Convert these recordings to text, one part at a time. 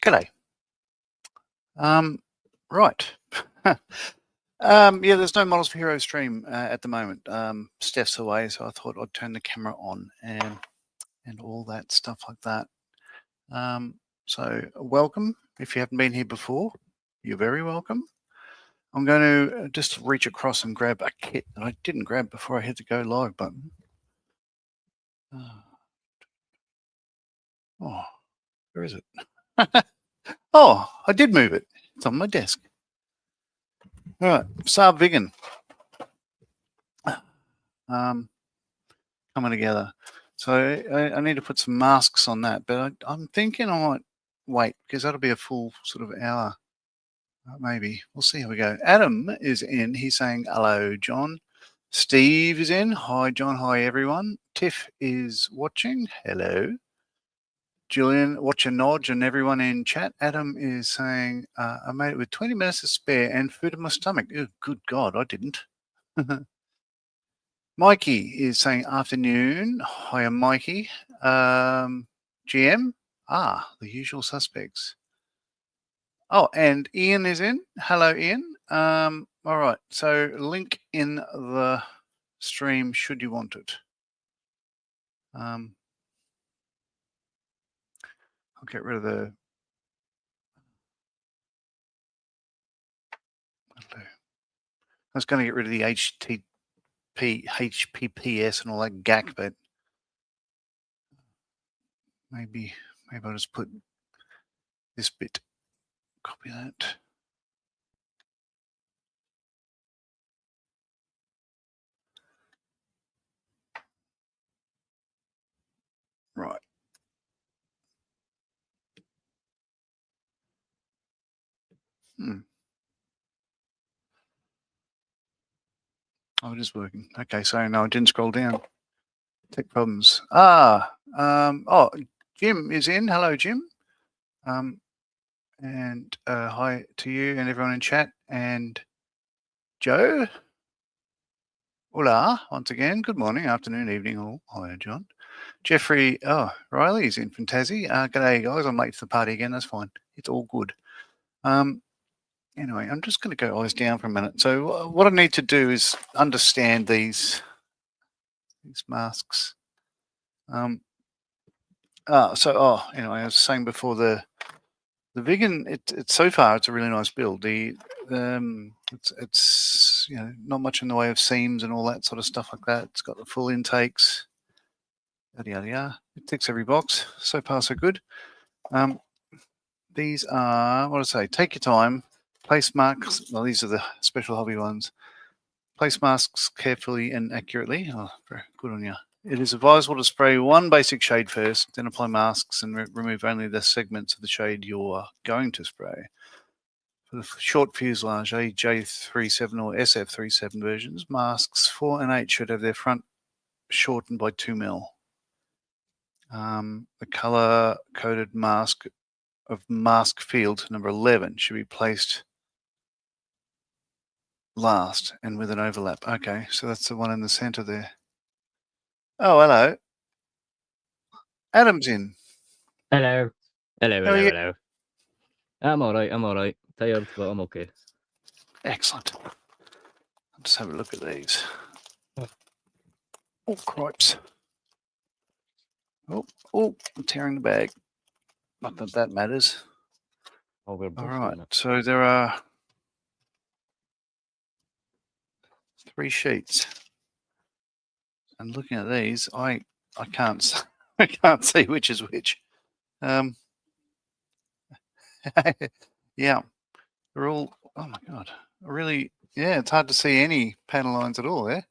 G'day. Right. Yeah, there's no Models for Heroes stream at the moment. Steph's away, so I thought I'd turn the camera on and all that stuff like that. So welcome. If you haven't been here before, you're very welcome. I'm going to just reach across and grab a kit that I didn't grab before I hit the go live button. Oh, where is it? Oh, I did move it. It's on my desk. All right, Saab Vegan. Coming together. So I need to put some masks on that, but I'm thinking I might wait because that'll be a full sort of hour. Maybe. We'll see how we go. Adam is in. He's saying, hello, John. Steve is in. Hi, John. Hi, everyone. Tiff is watching. Hello. Julian, watch your nodge and everyone in chat. Adam is saying, I made it with 20 minutes to spare and food in my stomach. Oh, good God, I didn't. Mikey is saying afternoon. Hi, I'm Mikey. GM? The usual suspects. Oh, and Ian is in. Hello, Ian. All right, so link in the stream should you want it. I'll get rid of the... I was going to get rid of the HTTPS and all that gack, but maybe I'll just put this bit. Copy that. Right. Oh, it is working. Okay, so no, I didn't scroll down. Tech problems. Oh, Jim is in. Hello, Jim. And hi to you and everyone in chat. And Joe. Hola, once again. Good morning, afternoon, evening, all. Hi, John. Jeffrey. Oh, Riley's in from Tassie. G'day, guys. I'm late to the party again. That's fine. It's all good. Anyway, I'm just going to go eyes down for a minute. So what I need to do is understand these masks. Anyway, I was saying before the vegan. It's so far it's a really nice build. It's not much in the way of seams and all that sort of stuff like that. It's got the full intakes. Yada yada yada. It ticks every box. So far so good. These are what I say. Take your time. Place masks. Well, these are the special hobby ones. Place masks carefully and accurately. Oh, very good on you. It is advisable to spray one basic shade first, then apply masks and remove only the segments of the shade you're going to spray. For the short fuselage AJ37 or SF37 versions, masks 4 and 8 should have their front shortened by 2 mil. The color-coded mask of mask field number 11 should be placed last and with an overlap. Okay, so that's the one in the center there. Oh, hello. Adam's in. Hello. Hello, How are hello, you? hello. I'm alright. Tired, but I'm okay. Excellent. I'll just have a look at these. Oh, cripes. Oh, I'm tearing the bag. Not that that matters. Oh, we're All both right, doing it. so there are 3 sheets. And looking at these, I can't I can't see which is which. Yeah, they're all. Oh my god, really? Yeah, it's hard to see any panel lines at all there.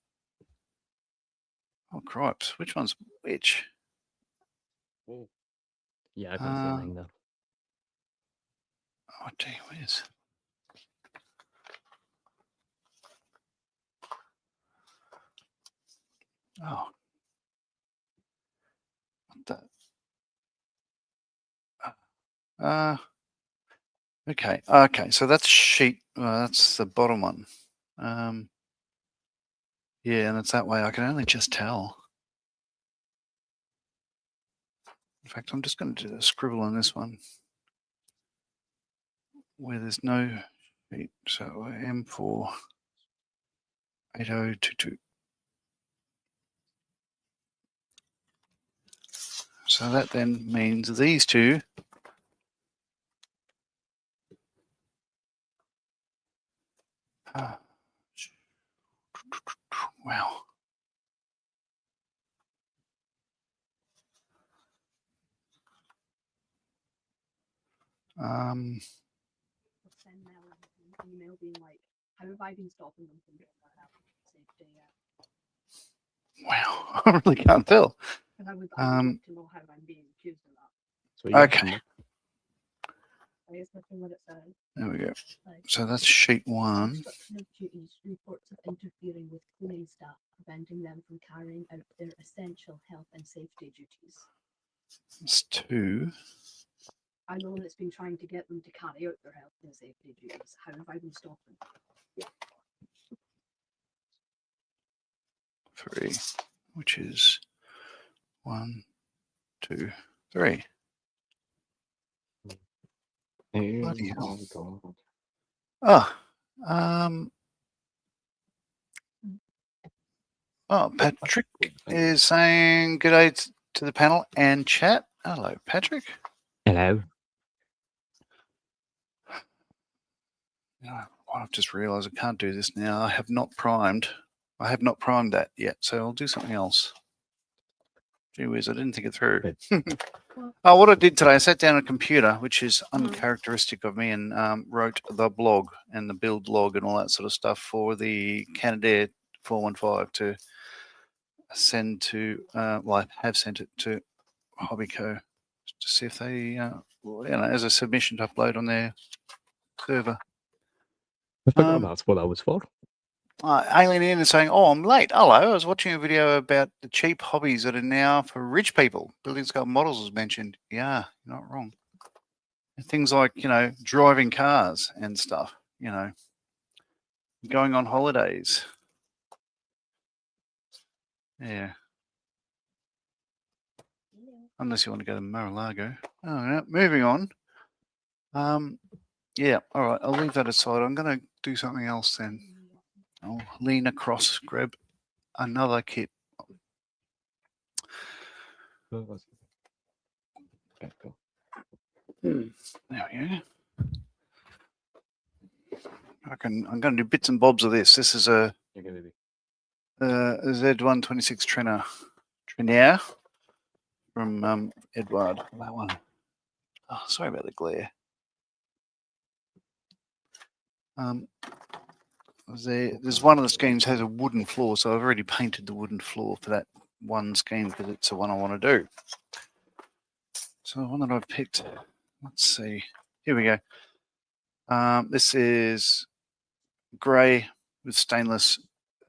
Oh cripes, which one's which? Oh. Yeah, I can't see anything though. Oh gee whiz. Oh. What the? Okay, so that's sheet, that's the bottom one. Yeah, and it's that way. I can only just tell. In fact, I'm just going to do a scribble on this one. where there's no sheet. So M4 8022. So that then means these two wow. Send Mel an email being like, how have I been stopping them from getting that out? Wow, I really can't tell. Because I would like to know how I'm being accused of that. So yeah, Okay. I guess that's what it says. There we go. Like, So that's sheet 1. obstruction of duties, reports of interfering with cleaning staff, preventing them from carrying out their essential health and safety duties. That's 2. I'm the one that's been trying to get them to carry out their health and safety duties. How have I been stopping? 3, which is 1, 2, 3. Bloody hell. Oh, Patrick is saying good day to the panel and chat. Hello, Patrick. Hello. I've just realised I can't do this now. I have not primed that yet, so I'll do something else. Gee whiz, I didn't think it through. Oh, what I did today, I sat down on a computer, which is uncharacteristic of me, and wrote the blog and the build log and all that sort of stuff for the Canadair 415 to send to, well, I have sent it to Hobbyco to see if they, as a submission to upload on their server. I forgot that's what that was for. Alien Ian is saying, oh, I'm late. Hello, I was watching a video about the cheap hobbies that are now for rich people. Building scale models was mentioned. Yeah, you're not wrong. And things like, driving cars and stuff, going on holidays. Yeah. Unless you want to go to Mar-a-Lago. Oh, yeah. Moving on. Yeah, all right, I'll leave that aside. I'm going to do something else then. I'll lean across, grab another kit. There we go. I'm going to do bits and bobs of this. This is a Z126 Trainer from Edward. That one. Oh, sorry about the glare. There's one of the schemes has a wooden floor, so I've already painted the wooden floor for that one scheme because it's the one I want to do. So the one that I've picked, let's see. Here we go. This is grey with stainless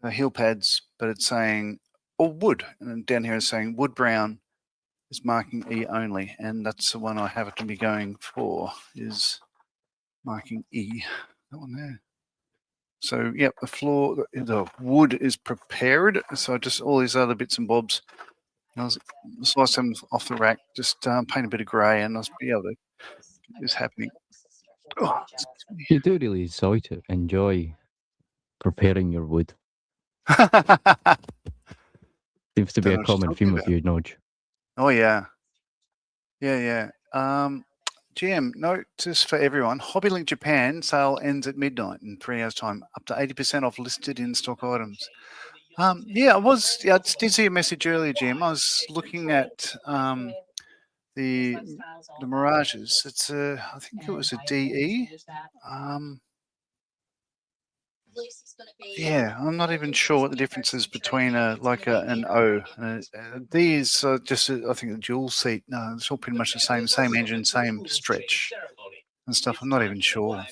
heel pads, but it's saying wood, and then down here it's saying wood brown is marking E only, and that's the one I have to be going for, is marking E, that one there. So, yep, the wood is prepared. So just all these other bits and bobs, I'll slice them off the rack, just paint a bit of grey, and I'll be able to get this happening. Oh, you do really enjoy preparing your wood. Seems to be a common theme with you, Nudge. Oh, yeah. Yeah. GM, notice for everyone, HobbyLink Japan sale ends at midnight in 3 hours' time, up to 80% off listed in-stock items. I did see a message earlier, Jim. I was looking at the Mirages. It's I think it was a DE. Yeah, I'm not even sure what the difference is between an O. These are just, I think, a dual seat. No, it's all pretty much the same engine, same stretch and stuff. I'm not even sure.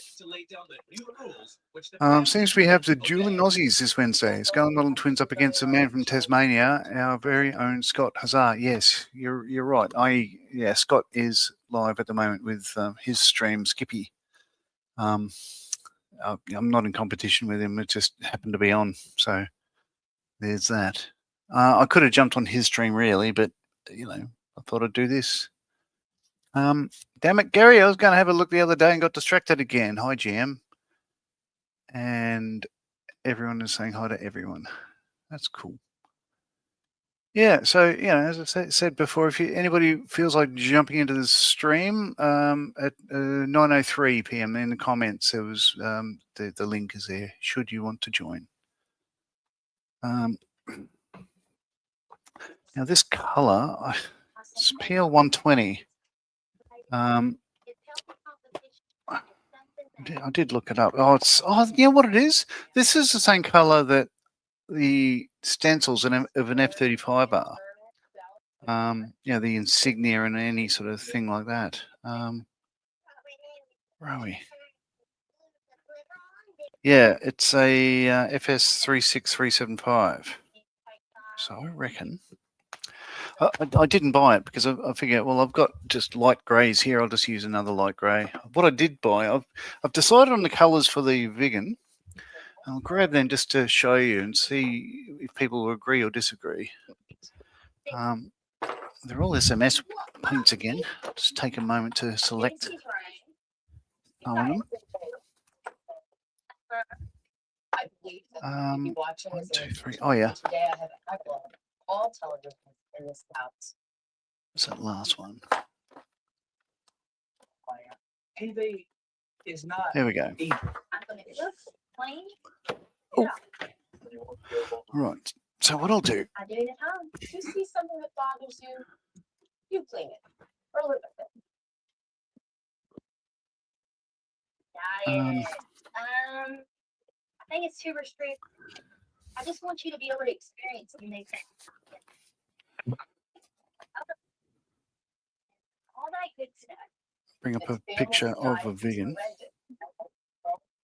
Seems we have the dueling Aussies this Wednesday. Skull Model Twins up against a man from Tasmania, our very own Scott Hazard. Yes, you're right. Scott is live at the moment with his stream, Skippy. I'm not in competition with him. It just happened to be on. So there's that. I could have jumped on his stream really, but I thought I'd do this. Damn it, Gary, I was going to have a look the other day and got distracted again. Hi, GM. And everyone is saying hi to everyone. That's cool. Yeah, so, as I said before, if anybody feels like jumping into the stream at 9:03 p.m. in the comments, there was the link is there, should you want to join. Now, this color, it's PL120. I did look it up. Yeah, what it is? This is the same color that the stencils of an F-35 are. The insignia and any sort of thing like that. Where are we? Yeah, it's a FS 36375. So I reckon I didn't buy it because I figured, well, I've got just light greys here. I'll just use another light grey. What I did buy, I've decided on the colours for the vegan. I'll grab them just to show you and see if people will agree or disagree. They're all SMS paints again. Just take a moment to select some of them. 1, 2, 3. Oh yeah. All television in this house. What's that last one? TV is not. There we go. Oh. All right. So what I'll do. I do it at home. If you see something that bothers you, you clean it or live with it. Diet. I think it's too restrictive. I just want you to be able to experience and make all that good stuff. Bring up a picture of a vegan.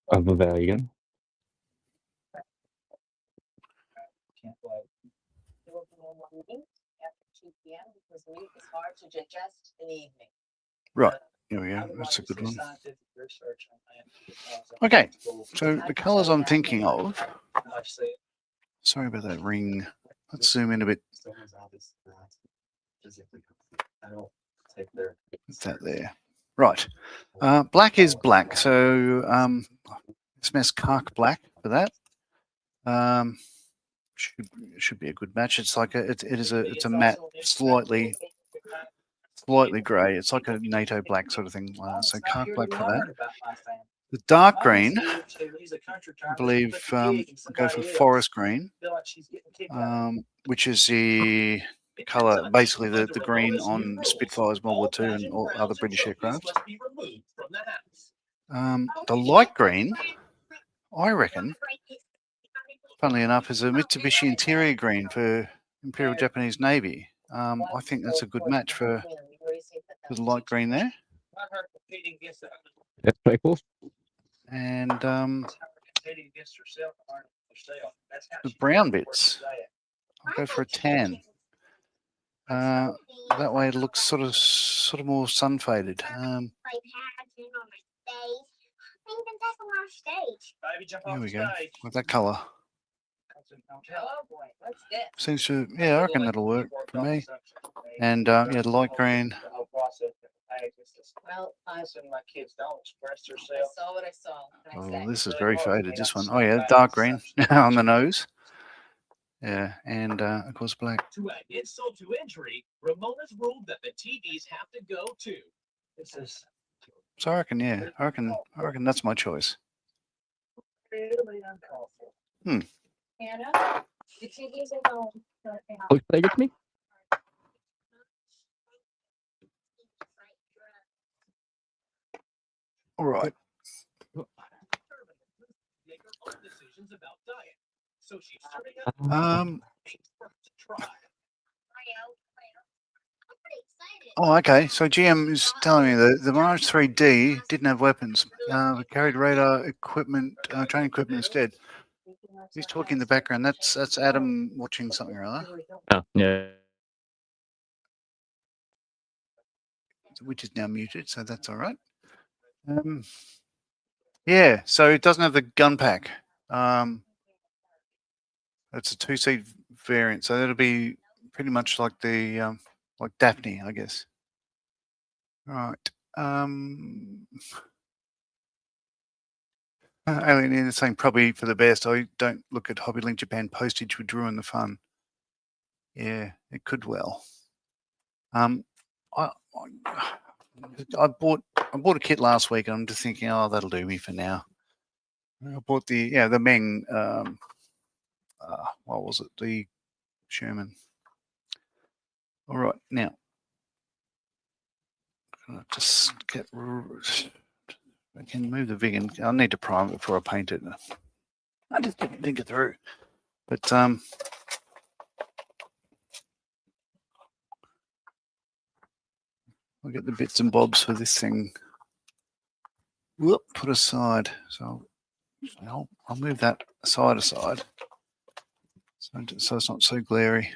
Of a vegan. Right, here we go. That's a good one. Okay, so the colours I'm thinking of. Sorry about that ring. Let's zoom in a bit. What's that there? Right. Black is black, so smash Kark black for that. Should be a good match. It's like it's a matte, slightly grey. It's like a NATO black sort of thing. So Kark black for that. The dark green, I believe, I'll go for forest green, which is the colour, basically the green on Spitfires, World War II, and all other British aircraft. The light green, I reckon, funnily enough, is a Mitsubishi interior green for Imperial Japanese Navy. I think that's a good match for the light green there. That's pretty cool. And the brown bits, I'll go for a tan. That way it looks sort of more sun faded. Here we go with that colour. Seems to, yeah, I reckon that'll work for me. And yeah, the light green. Oh, this is very faded. This one. Oh yeah, dark green on the nose. Yeah, and of course black. To add insult to injury, Ramona's ruled that the TVs have to go too. So I reckon, yeah, I reckon that's my choice. Anna, the TVs are home. Looks like it's me. All right. Oh, okay. So GM is telling me that the Mirage 3D didn't have weapons. It carried radar equipment, training equipment instead. He's talking in the background. That's Adam watching something or other, Oh, yeah. which is now muted, so that's all right. Yeah, so it doesn't have the gun pack. It's a 2-seat variant, so that'll be pretty much like the like Daphne, I guess. Right. Alien is saying probably for the best. I don't look at HobbyLink Japan postage would ruin the fun. Yeah, it could well. I bought a kit last week, and I'm just thinking, oh, that'll do me for now. I bought the Meng. What was it? The Sherman. All right, now just get. I can move the vegan. I need to prime it before I paint it. I just didn't think it through, but I'll get the bits and bobs for this thing. Whoop, put aside. So I'll move that aside, so it's not so glary.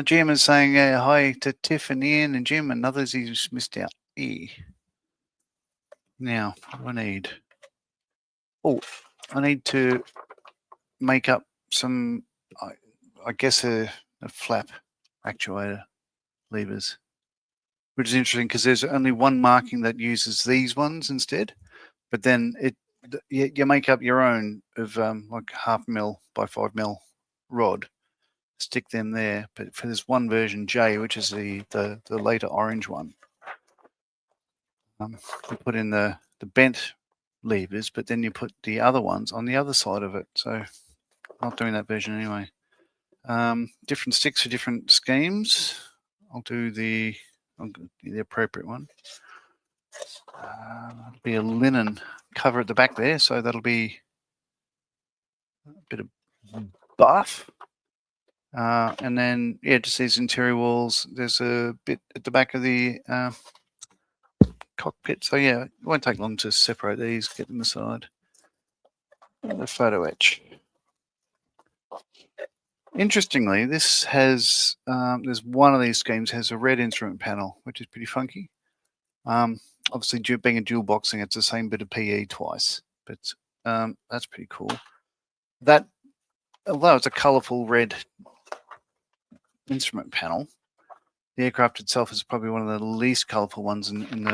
Jim is saying hi to Tiff and Ian and Jim and others he's missed out. Now, what do I need? Oh, I need to make up some, I guess, a flap actuator levers, which is interesting because there's only one marking that uses these ones instead, but then you make up your own of like 0.5 mil by 5 mil rod. Stick them there, but for this one version J, which is the later orange one, you put in the bent levers, but then you put the other ones on the other side of it. So I'm not doing that version anyway. Different sticks for different schemes. I'll do the appropriate one. It'll be a linen cover at the back there, so that'll be a bit of buff. And then, yeah, just these interior walls. There's a bit at the back of the cockpit. So, yeah, it won't take long to separate these, get them aside. The photo etch. Interestingly, this has, there's one of these schemes has a red instrument panel, which is pretty funky. Obviously, being a dual boxing, it's the same bit of PE twice, but that's pretty cool. That, although it's a colourful red instrument panel, the aircraft itself is probably one of the least colourful ones in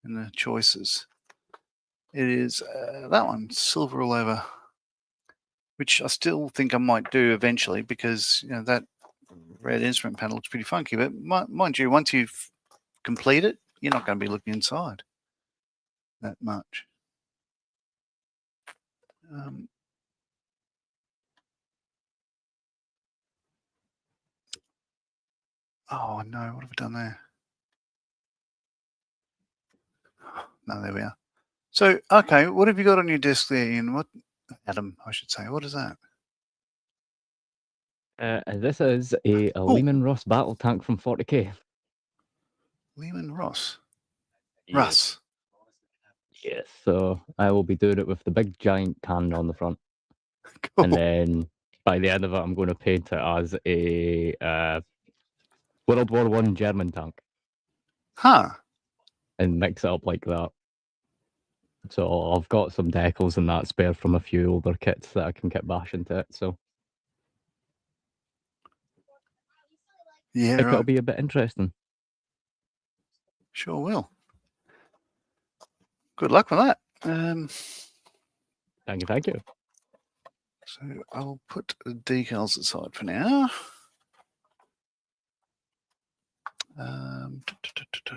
the choices. It is that one, silver all over, which I still think I might do eventually because that red instrument panel looks pretty funky. But mind you, once you've complete it, you're not going to be looking inside that much. Oh no, what have I done there? No, there we are. So, okay, what have you got on your desk there, Ian? What, Adam, I should say. What is that? This is a Lehman Ross battle tank from 40k. Lehman Ross. Yes. Russ. Yes. So I will be doing it with the big giant cannon on the front. Cool. And then by the end of it, I'm going to paint it as a World War I German tank. Huh. And mix it up like that. So I've got some decals and that spare from a few older kits that I can get bash into it. So yeah, I think right. it'll be a bit interesting. Sure will. Good luck with that. Thank you. So I'll put the decals aside for now.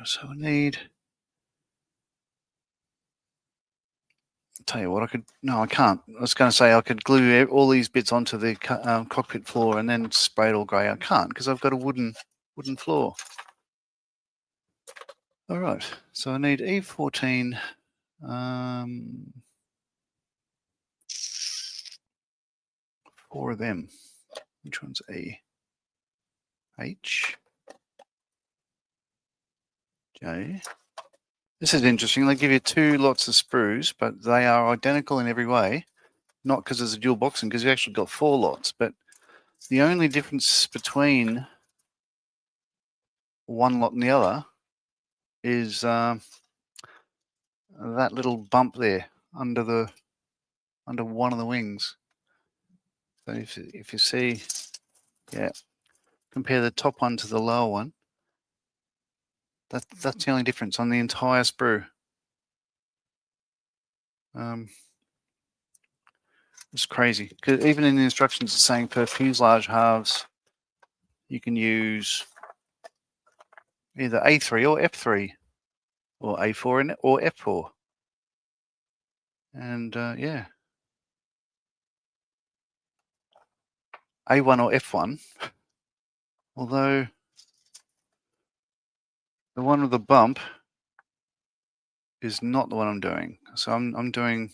So I need. I'll tell you what, I could. No, I can't. I was going to say I could glue all these bits onto the cockpit floor and then spray it all grey. I can't because I've got a wooden floor. All right. So I need E14. 4 of them. Which one's E? H. J. This is interesting. They give you 2 lots of sprues, but they are identical in every way. Not because there's a dual boxing, because you actually got 4 lots. But the only difference between one lot and the other is that little bump there under one of the wings. So if you see, yeah, compare the top one to the lower one. That's the only difference on the entire sprue. It's crazy because even in the instructions, it's saying per fuselage halves, you can use either A3 or F3 or A4 or F4. And yeah, A1 or F1, although the one with the bump is not the one I'm doing. So I'm doing,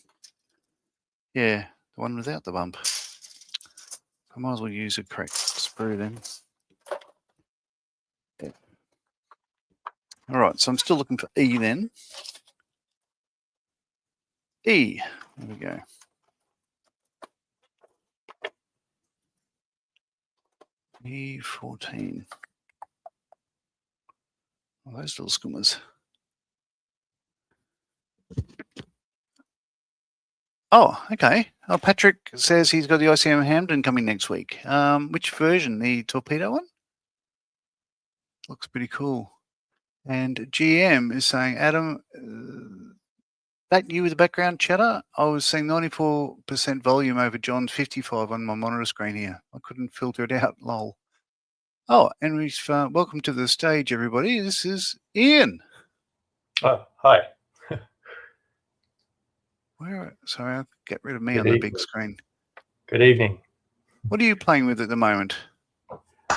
yeah, the one without the bump. I might as well use the correct sprue then. Yeah. All right, so I'm still looking for E then. E, there we go. E14. Oh, those little skummers. Oh, okay. Oh, Patrick says he's got the ICM Hamden coming next week. Which version? The torpedo one? Looks pretty cool. And GM is saying, Adam, that you with the background chatter? I was seeing 94% volume over John's 55 on my monitor screen here. I couldn't filter it out, lol. Oh, and we've welcome to the stage, everybody. This is Ian. Oh, hi. Sorry, I'll get rid of me Good on the big evening. screen. Good evening. What are you playing with at the moment?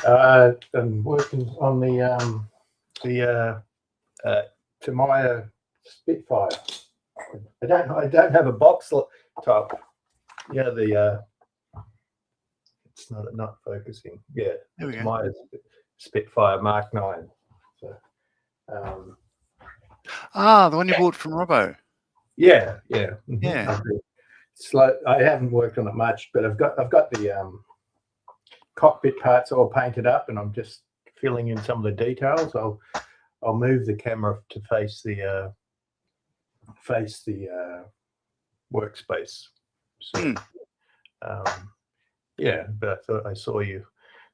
I'm working on the Tamaya Spitfire. I don't have a box top. Yeah, it's not focusing. Yeah, There we go. Tamaya Spitfire Mark 9. So, the one you bought from Robbo. yeah. Yeah. Slow. I haven't worked on it much, but I've got the cockpit parts all painted up, and I'm just filling in some of the details. I'll move the camera to face the workspace. So, yeah. But I thought I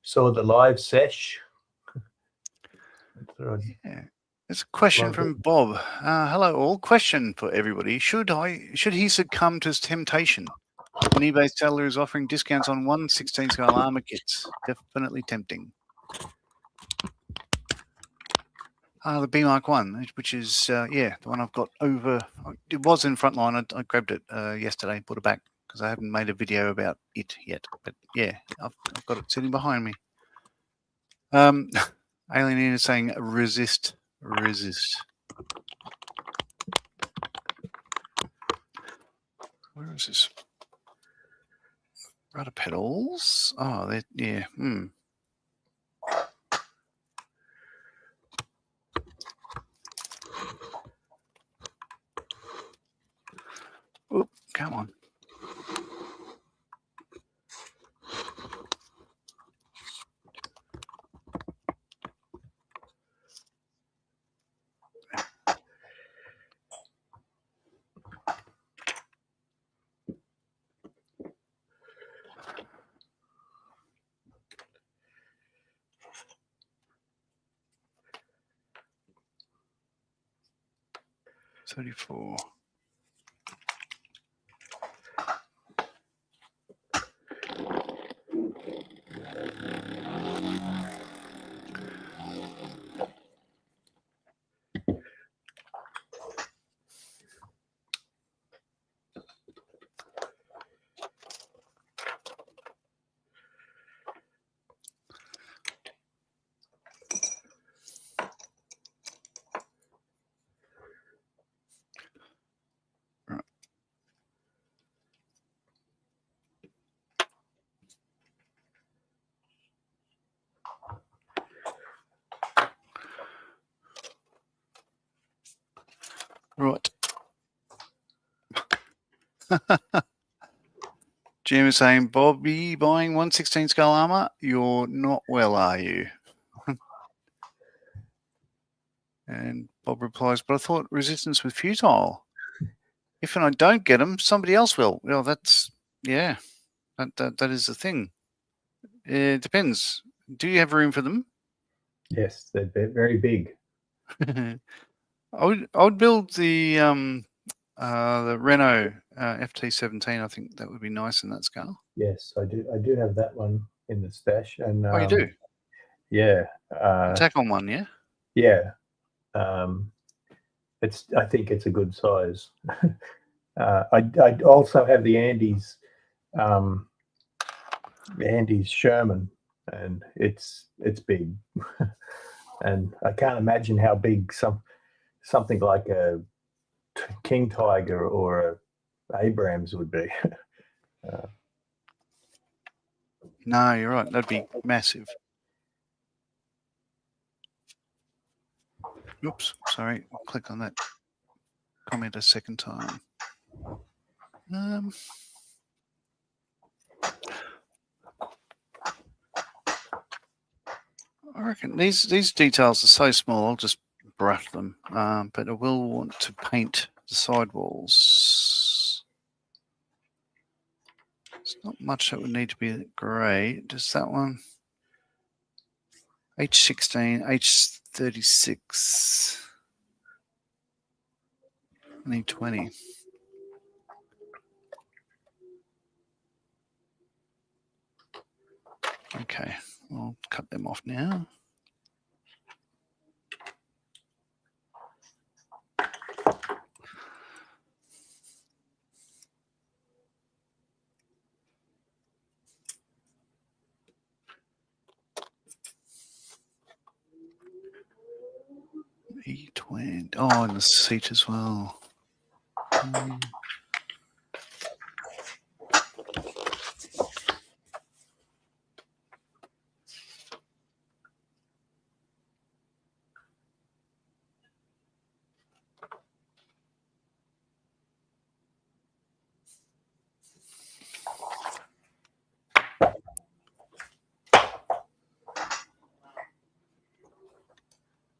saw the live sesh. Yeah. There's a question from Bob. Hello all. Question for everybody. Should he succumb to temptation? An eBay seller is offering discounts on 1/16 scale armor kits. Definitely tempting. The B Mark 1, which is the one I've got over. It was in Frontline. I grabbed it yesterday, put it back because I haven't made a video about it yet. But yeah, I've got it sitting behind me. Alien is saying resist. Where is this? Rudder pedals. Oh, yeah. Oop, come on. $34. Right. Jim is saying, Bobby, buying 1/16 scale armor? You're not well, are you? And Bob replies, but I thought resistance was futile. If I don't get them, somebody else will. Well, that's, yeah, that is the thing. It depends. Do you have room for them? Yes, they're very big. I would build the Renault FT17. I think that would be nice in that scale. Yes, I do have that one in the stash. And Oh, you do? Yeah. Attack on one, yeah? Yeah. I think it's a good size. I also have the Andes Sherman, and it's big. And I can't imagine how big something like a King Tiger or a Abrams would be. No, you're right. That'd be massive. Oops, sorry. I'll click on that comment a second time. I reckon these details are so small, I'll just brush them. But I will want to paint the sidewalls. There's not much that would need to be grey. Just that one. H16, H36. I need 20. Okay, I'll cut them off now. E20. Oh, and the seat as well.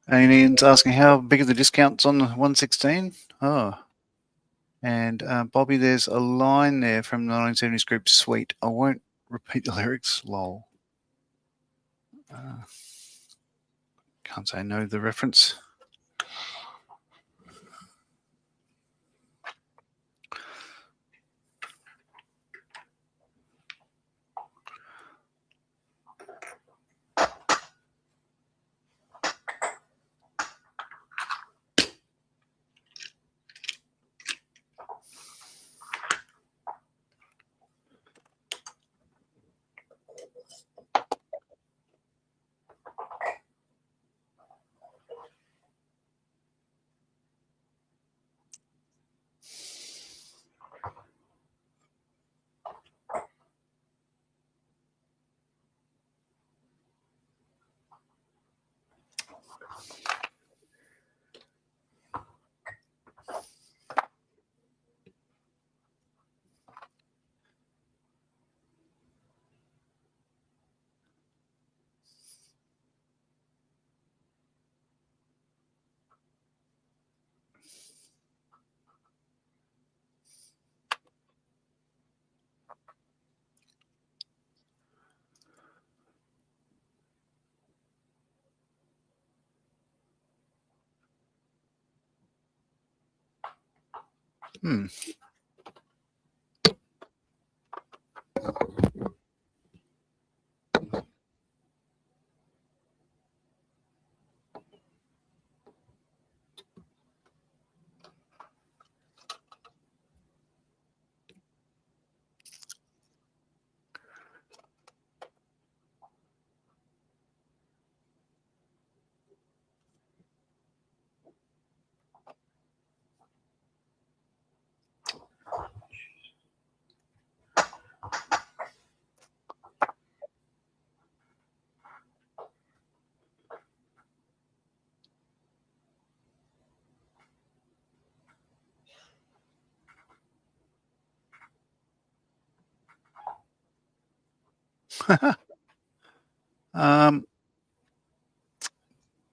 And Ian's asking how big are the discounts on the 116? Oh. And Bobby, there's a line there from the 1970s group Sweet. I won't repeat the lyrics, lol. Can't say no to the reference.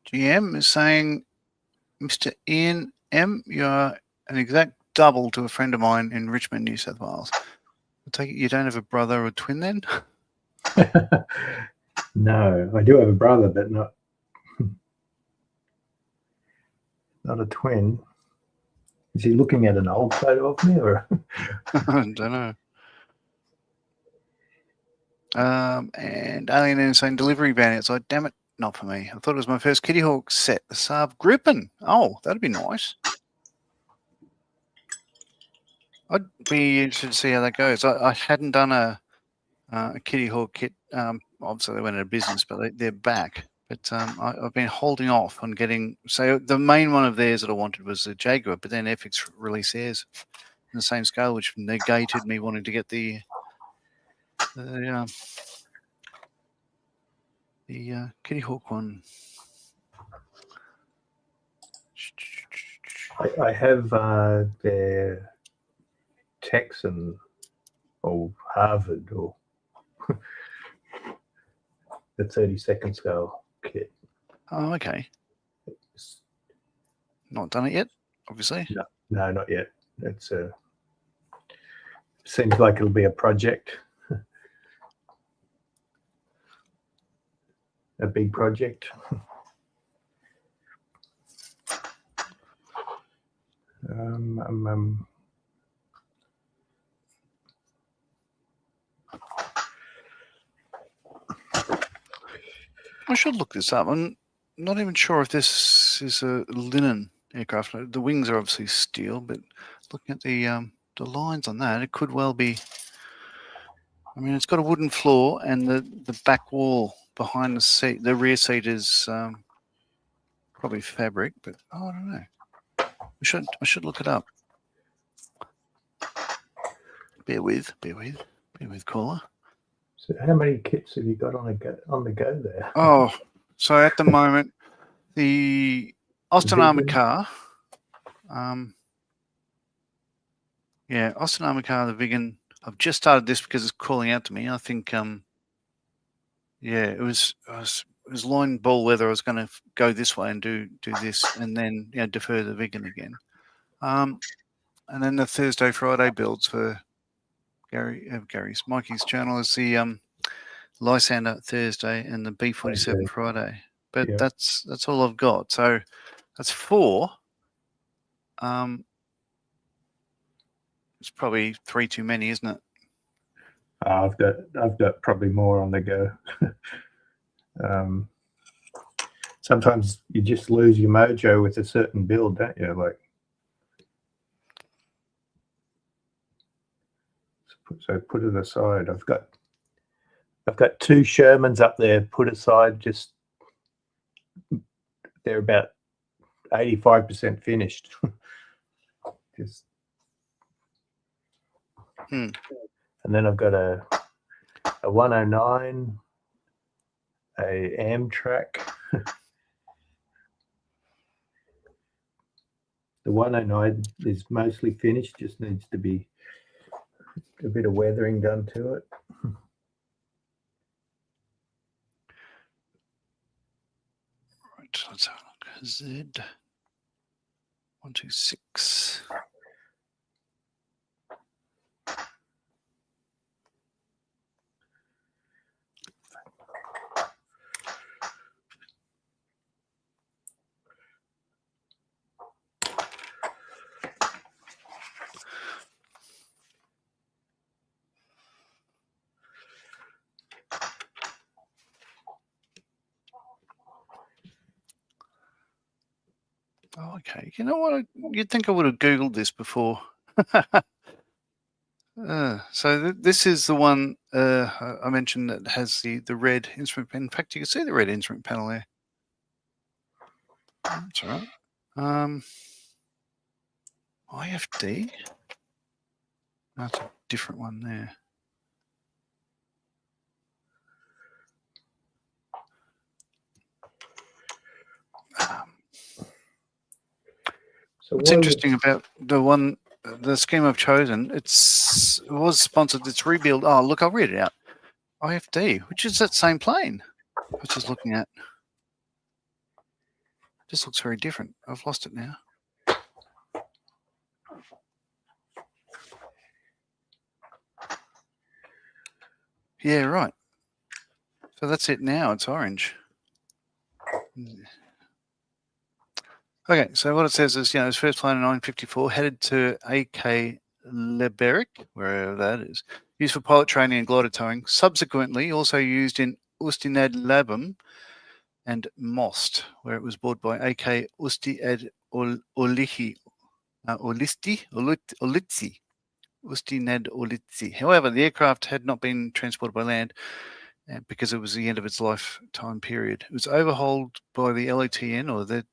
GM is saying, Mr. Ian M., you're an exact double to a friend of mine in Richmond, New South Wales. I take it you don't have a brother or twin then? No, I do have a brother, but not a twin. Is he looking at an old photo of me, or? I don't know. And Alien is saying delivery van outside. Damn it, not for me. I thought it was my first Kitty Hawk set, the Saab Gripen. Oh, that'd be nice. I'd be interested to see how that goes. I hadn't done a Kitty Hawk kit. Obviously, they went out of business, but they're back. But I've been holding off on getting. So the main one of theirs that I wanted was the Jaguar, but then FX released theirs in the same scale, which negated me wanting to get the Kitty Hawk one. I have their Texan or Harvard or the 32nd scale kit. Oh, okay. Not done it yet, obviously. No, not yet. It's seems like it'll be a project, a big project. I should look this up. I'm not even sure if this is a linen aircraft. The wings are obviously steel, but looking at the lines on that, it could well be. I mean, it's got a wooden floor, and the back wall behind the seat, the rear seat is probably fabric, but I don't know. I should look it up. Bear with, caller. So, how many kits have you got on the go there? Oh, so at the moment, the Austin Armored Car, Austin Armored Car, the Vigan. I've just started this because it's calling out to me. I think, it was loin ball whether I was going to go this way and do this, and then defer the Vigan again. And then the Thursday, Friday builds for Mikey's channel is the Lysander Thursday and the B47 Friday. But that's all I've got. So that's 4. It's probably 3 too many, isn't it? I've got probably more on the go. Sometimes you just lose your mojo with a certain build, don't you? Like, so put it aside. I've got 2 Shermans up there put aside. Just they're about 85% finished. Just. And then I've got a 109, a Amtrak. The 109 is mostly finished, just needs to be a bit of weathering done to it. Right, let's have a look. Z126. Oh, okay. You know what? You'd think I would have Googled this before. So this is the one I mentioned that has the red instrument panel. In fact, you can see the red instrument panel there. That's all right. IFD. That's a different one there. So what's interesting about the scheme I've chosen, it was sponsored, it's rebuild. Oh, look, I'll read it out. IFD, which is that same plane I was just looking at. Just looks very different. I've lost it now. Yeah, right. So that's it now. It's orange. Okay, so what it says is, his first plane in 1954 headed to AK Leberick, wherever that is, used for pilot training and glider towing. Subsequently, also used in Ustinad Labum and Most, where it was boarded by AK Ustiad Olitzi. Ustinad Olitzi. However, the aircraft had not been transported by land because it was the end of its lifetime period. It was overhauled by the LATN, or the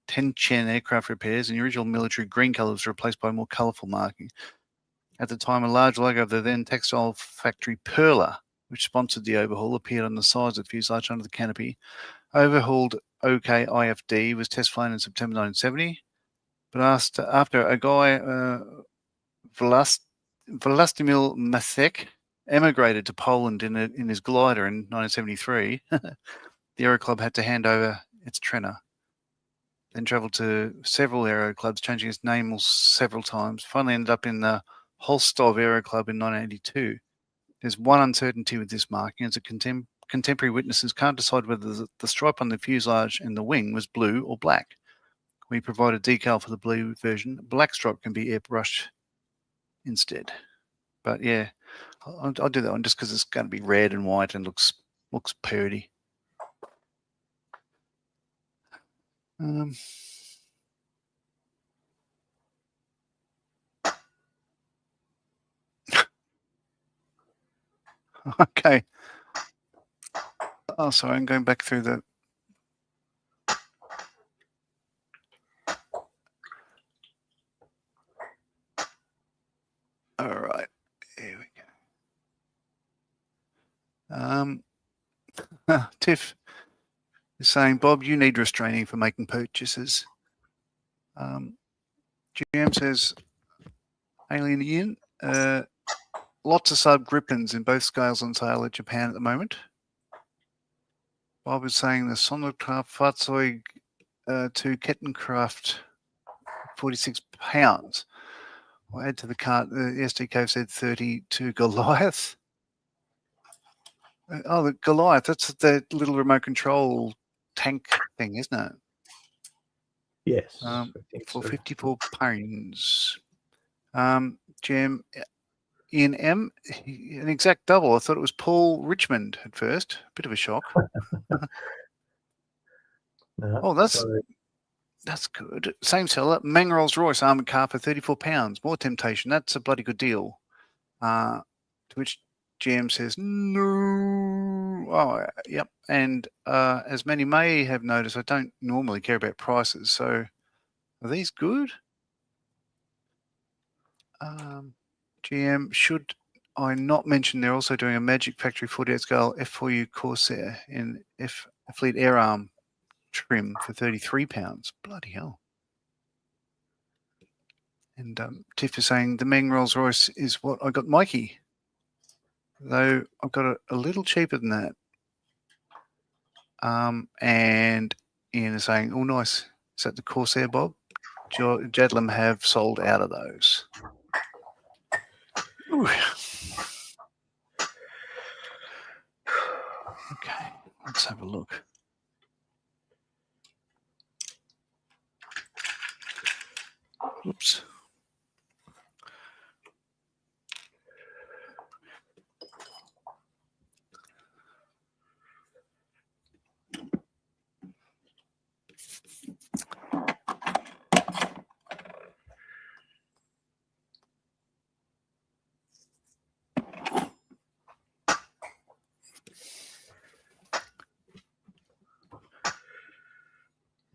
Tenchen aircraft repairs, and the original military green colour was replaced by more colourful marking. At the time, a large logo of the then textile factory Perla, which sponsored the overhaul, appeared on the sides of the fuselage under the canopy. Overhauled OKIFD was test flown in September 1970, but after a guy, Vlastimil Masek, emigrated to Poland in his glider in 1973, the Aero Club had to hand over its trainer. Then travelled to several aero clubs, changing its name several times. Finally ended up in the Holstov Aero Club in 1982. There's one uncertainty with this marking, as contemporary witnesses can't decide whether the stripe on the fuselage and the wing was blue or black. We provide a decal for the blue version. Black stripe can be airbrushed instead. But yeah, I'll do that one just because it's going to be red and white and looks pretty. Okay. Oh, sorry, I'm going back through the. All right, here we go. Tiff is saying, Bob, you need restraining for making purchases. GM says, Alien Ian, lots of sub Gripens in both scales on sale at Japan at the moment. Bob is saying the Sonderkraft Fahrzeug to Kettenkraft, 46 pounds. I'll add to the cart, the SD Cove said 32 Goliath. The Goliath, that's the little remote control tank thing, isn't it? Yes. I think For so. 54 pounds. Jim, Ian M, an exact double. I thought it was Paul Richmond at first. Bit of a shock. No, Oh, that's sorry. That's good. Same seller, Mang Rolls-Royce armoured car for 34 pounds. More temptation. That's a bloody good deal. To which GM says, no. Oh, yep. And as many may have noticed, I don't normally care about prices. So are these good? GM, should I not mention they're also doing a Magic Factory 48 scale F4U Corsair in Fleet Air Arm trim for 33 pounds. Bloody hell. And Tiff is saying the Meng Rolls Royce is what I got Mikey, though I've got it a little cheaper than that. And Ian is saying, oh, nice. Is that the Corsair, Bob? Jadlam have sold out of those. Ooh. Okay, let's have a look. Oops.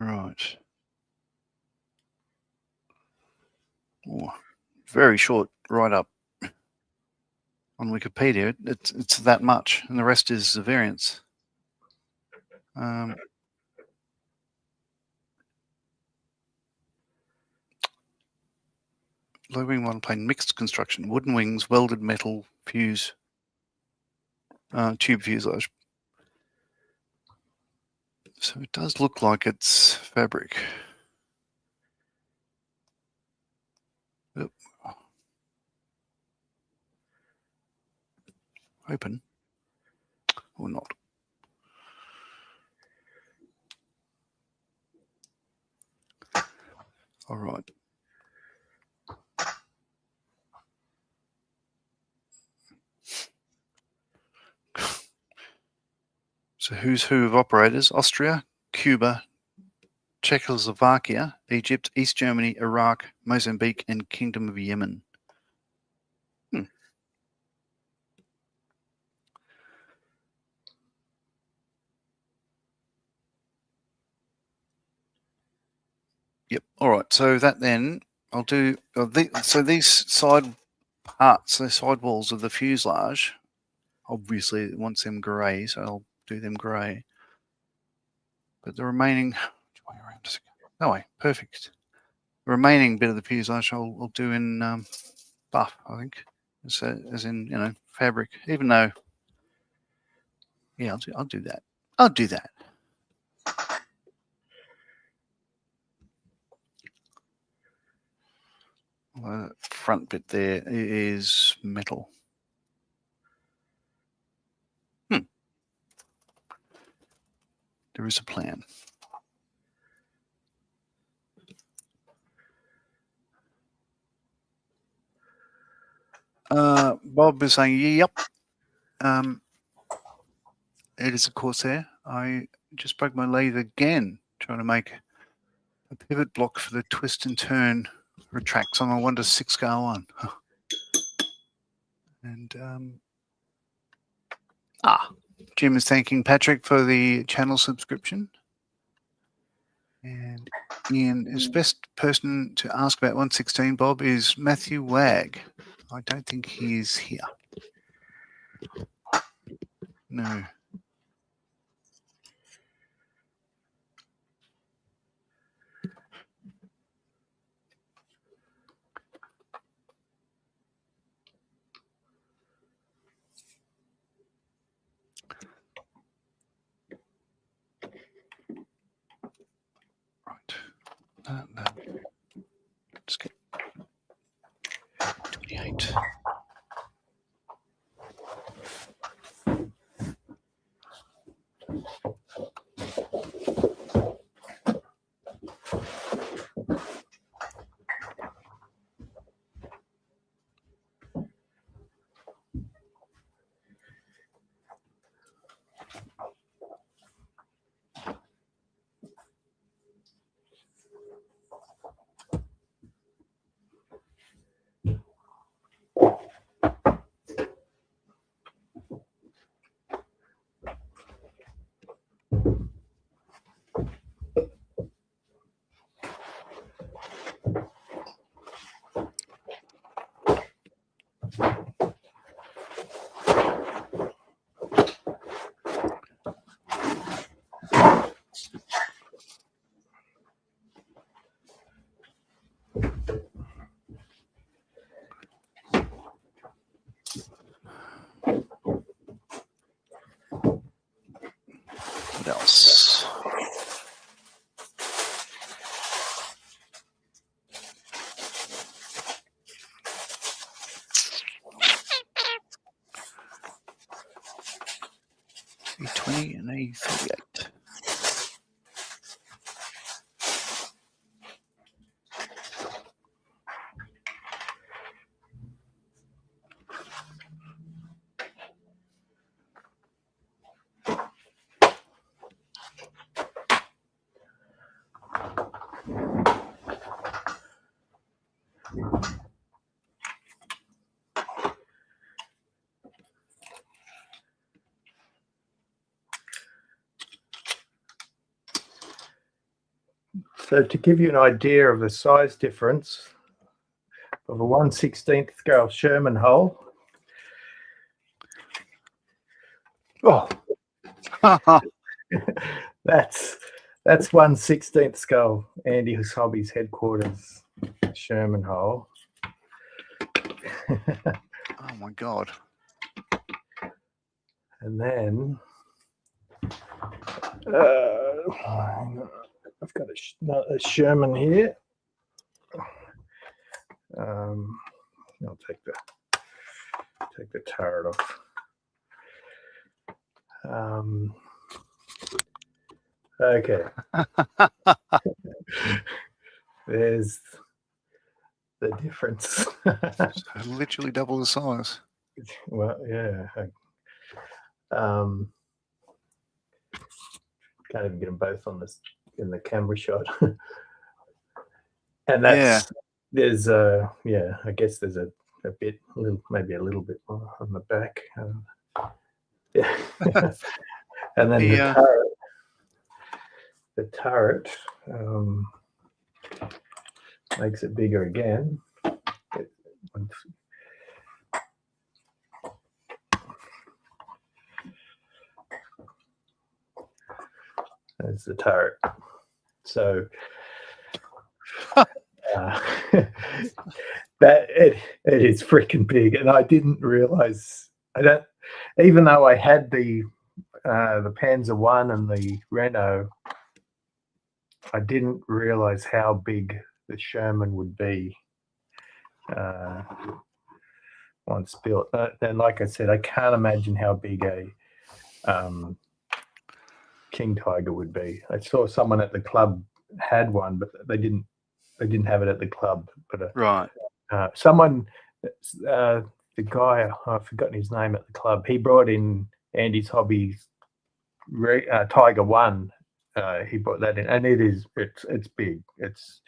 Right. Oh, very short write-up on Wikipedia. It's that much, and the rest is the variance. Low wing monoplane mixed construction, wooden wings, welded metal fuse, tube fuselage. So it does look like it's fabric. Oop. Open or not. All right. So who's who of operators? Austria, Cuba, Czechoslovakia, Egypt, East Germany, Iraq, Mozambique, and Kingdom of Yemen. Yep. All right. So that then I'll do. So these side parts, the side walls of the fuselage, obviously it wants them grey, so I'll do them grey. But the remaining, no way, perfect. The remaining bit of the fuselage I'll do in buff, I think, as in fabric. Even though, yeah, I'll do that. I'll do that. The front bit there is metal. There is a plan. Bob is saying, yep. It is a Corsair. I just broke my lathe again trying to make a pivot block for the twist and turn retracts on my 1 to 6 scale one. And Jim is thanking Patrick for the channel subscription. And Ian is best person to ask about 116, Bob, is Matthew Wagg. I don't think he is here. No. Right. No. Let's get 28. What else? A20 and A38. So to give you an idea of the size difference of a 1/16 scale Sherman hole. Oh, that's 1/16 scale Andy Hobby's headquarters Sherman hole. Oh my God. And then I've got a Sherman here. I'll take the turret off. Okay. there's the difference. So literally double the size. Well, yeah. Can't even get them both on this in the camera shot. And that's there's yeah, I guess there's a bit, maybe a little bit more on the back. Yeah. And then the turret makes it bigger again. There's the turret. So that it is freaking big, and I didn't realize. Even though I had the Panzer I and the Renault, I didn't realize how big the Sherman would be once built. And like I said, I can't imagine how big a King Tiger would be. I saw someone at the club had one, but they didn't have it at the club. But Right. Someone, the guy, I've forgotten his name at the club. He brought in Andy's Hobbies Tiger One. He brought that in, and it's big. It's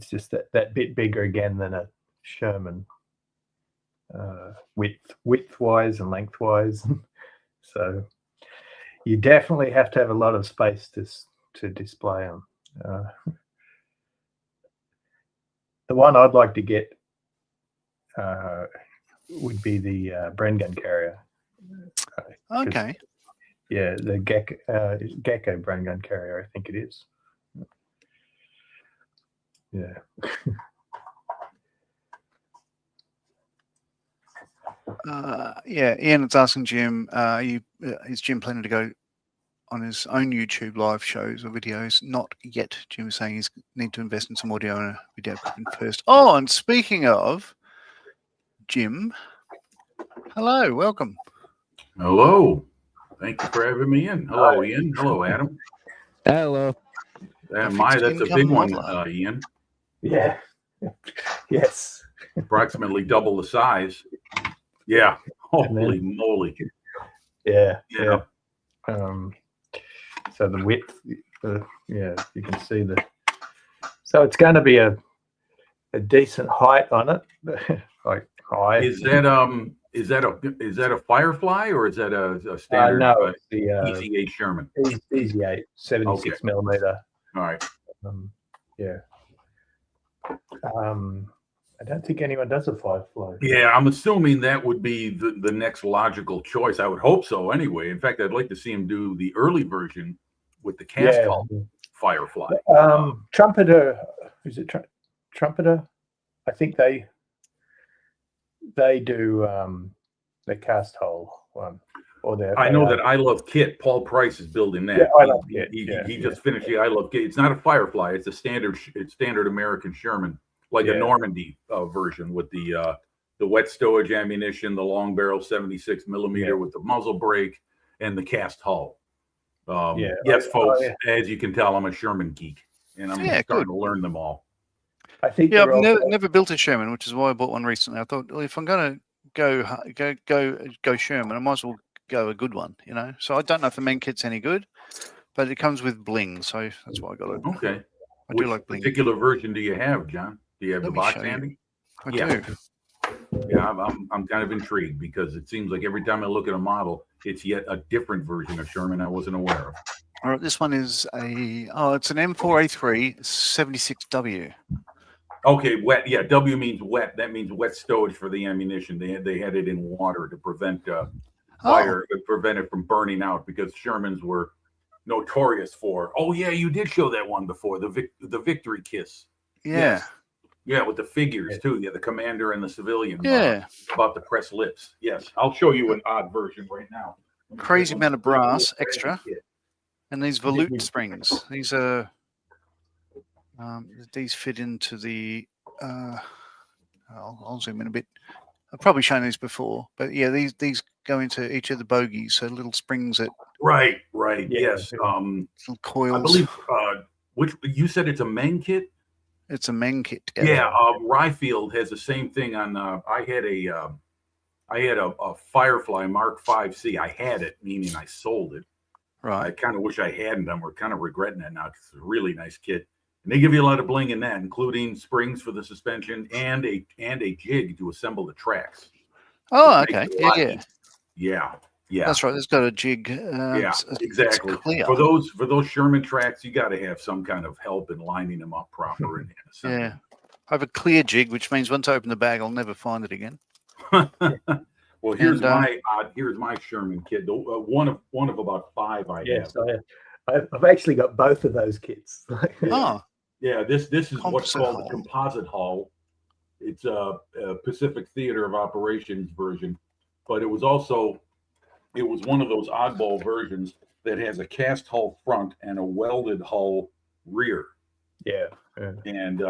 just that bit bigger again than a Sherman, width-wise and lengthwise. So you definitely have to have a lot of space to display them. The one I'd like to get would be the Bren gun carrier. Okay. Yeah, the Gecko Bren gun carrier, I think it is. Yeah. Yeah, Ian is asking Jim, is Jim planning to go on his own YouTube live shows or videos? Not yet. Jim is saying he's need to invest in some audio and video equipment first. Oh, and speaking of Jim, hello, welcome. Hello. Thank you for having me in. Hello, Ian. Hello, Adam. Hello. My, that's a big one, Ian. Yeah. Yes. Approximately double the size. Yeah. Holy moly. Yeah. Yeah. So the width, yeah, you can see the. So it's going to be a decent height on it, like high. Is that a Firefly or is that a standard? No, it's the Easy 8 Sherman. Easy 8, 76 millimeter. All right. Yeah. I don't think anyone does a Firefly. Yeah, I'm assuming that would be the next logical choice. I would hope so anyway. In fact, I'd like to see him do the early version with the cast hull Firefly. Trumpeter, is it Trumpeter? I think they do the cast hull one. Or I know that I Love Kit. Paul Price is building that. Yeah, I Love Kit. He just finished the I Love Kit. It's not a Firefly. It's a standard American Sherman, like a Normandy version with the wet stowage ammunition, the long barrel 76 millimeter with the muzzle brake, and the cast hull. Yes, folks. As you can tell, I'm a Sherman geek, and I'm starting to learn them all. I think. Yeah, I've never built a Sherman, which is why I bought one recently. I thought, well, if I'm going to go Sherman, I might as well go a good one, you know. So I don't know if the main kit's any good, but it comes with bling, so that's why I got it. Okay. I do like bling. Which particular version do you have, John? Do you have the box handy? I do. Yeah, I'm kind of intrigued because it seems like every time I look at a model, it's yet a different version of Sherman I wasn't aware of. All right, this one is it's an M4A3 76W. Okay, wet. Yeah, W means wet. That means wet stowage for the ammunition. They had it in water to prevent fire, prevent it from burning out, because Shermans were notorious for. Oh yeah, you did show that one before, the Victory Kiss. Yeah. Yes. Yeah, with the figures too. Yeah, the commander and the civilian. Yeah. About the pressed lips. Yes, I'll show you an odd version right now. Crazy amount of brass extra, and these volute springs. These are these fit into the. I'll zoom in a bit. I've probably shown these before, but yeah, these go into each of the bogies. So little springs that Right. Yeah. Yes. little coils. I believe which you said it's a Meng kit. It's a Meng kit. Yeah. Ryefield has the same thing on. I had a Firefly Mark 5C. I had it, meaning I sold it. I Right. kind of wish I hadn't. We're kind of regretting that now because it's a really nice kit. And they give you a lot of bling in that, including springs for the suspension and a jig to assemble the tracks. Oh, It makes okay. it a Yeah, lot yeah. easier. Yeah. That's right. It's got a jig. Yeah, it's exactly. clear. For those Sherman tracks, you got to have some kind of help in lining them up proper and assembling Yeah. I have a clear jig, which means once I open the bag, I'll never find it again. them. Well, here's And, my Sherman kit. One of about 5 I have. Yes, I've actually got both of those kits. Oh, Yeah, this is what's Composite called hull. the composite hull. It's a Pacific Theater of Operations version, but it was one of those oddball versions that has a cast hull front and a welded hull rear. Yeah. And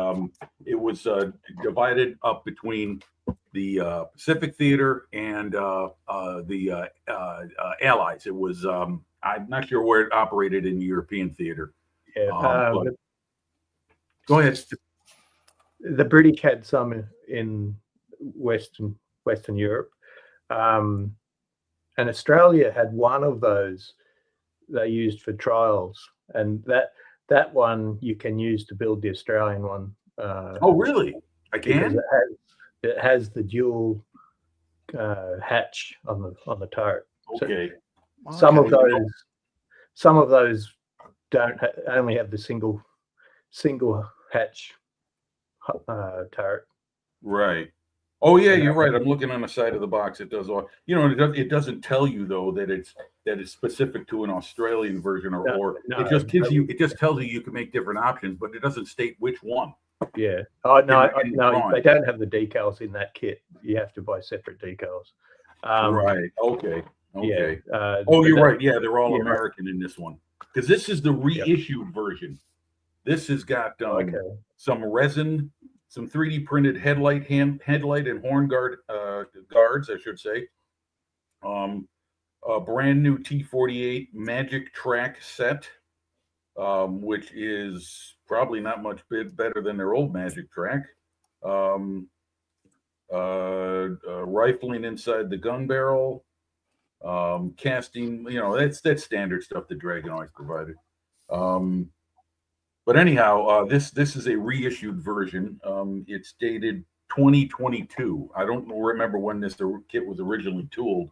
it was divided up between the Pacific Theater and the Allies. It was I'm not sure where it operated in the European theater. Yeah. But- Go ahead. The British had some in Western Europe, and Australia had one of those they used for trials, and that one you can use to build the Australian one. Oh, really? I Because can. it has the dual hatch on the turret. Okay. Some of okay. those don't only have the single hatch turret. Right. Oh yeah, you're right. I'm looking on the side of the box. It does all. It doesn't tell you though that it's specific to an Australian version or No, it just gives you. It just tells you can make different options, but it doesn't state which one. Yeah. Oh no, In the no, drawing. they don't have the decals in that kit. You have to buy separate decals. Right. Okay. Okay. Yeah. Oh, you're but right. Yeah, they're all yeah. American in this one because this is the reissued version. This has got some resin, some 3D printed headlight and horn guards, I should say. A brand new T48 Magic Track set, which is probably not much better than their old Magic Track. Rifling inside the gun barrel, casting. That's standard stuff that Dragon always provided. But anyhow, this is a reissued version. It's dated 2022. I don't remember when this kit was originally tooled,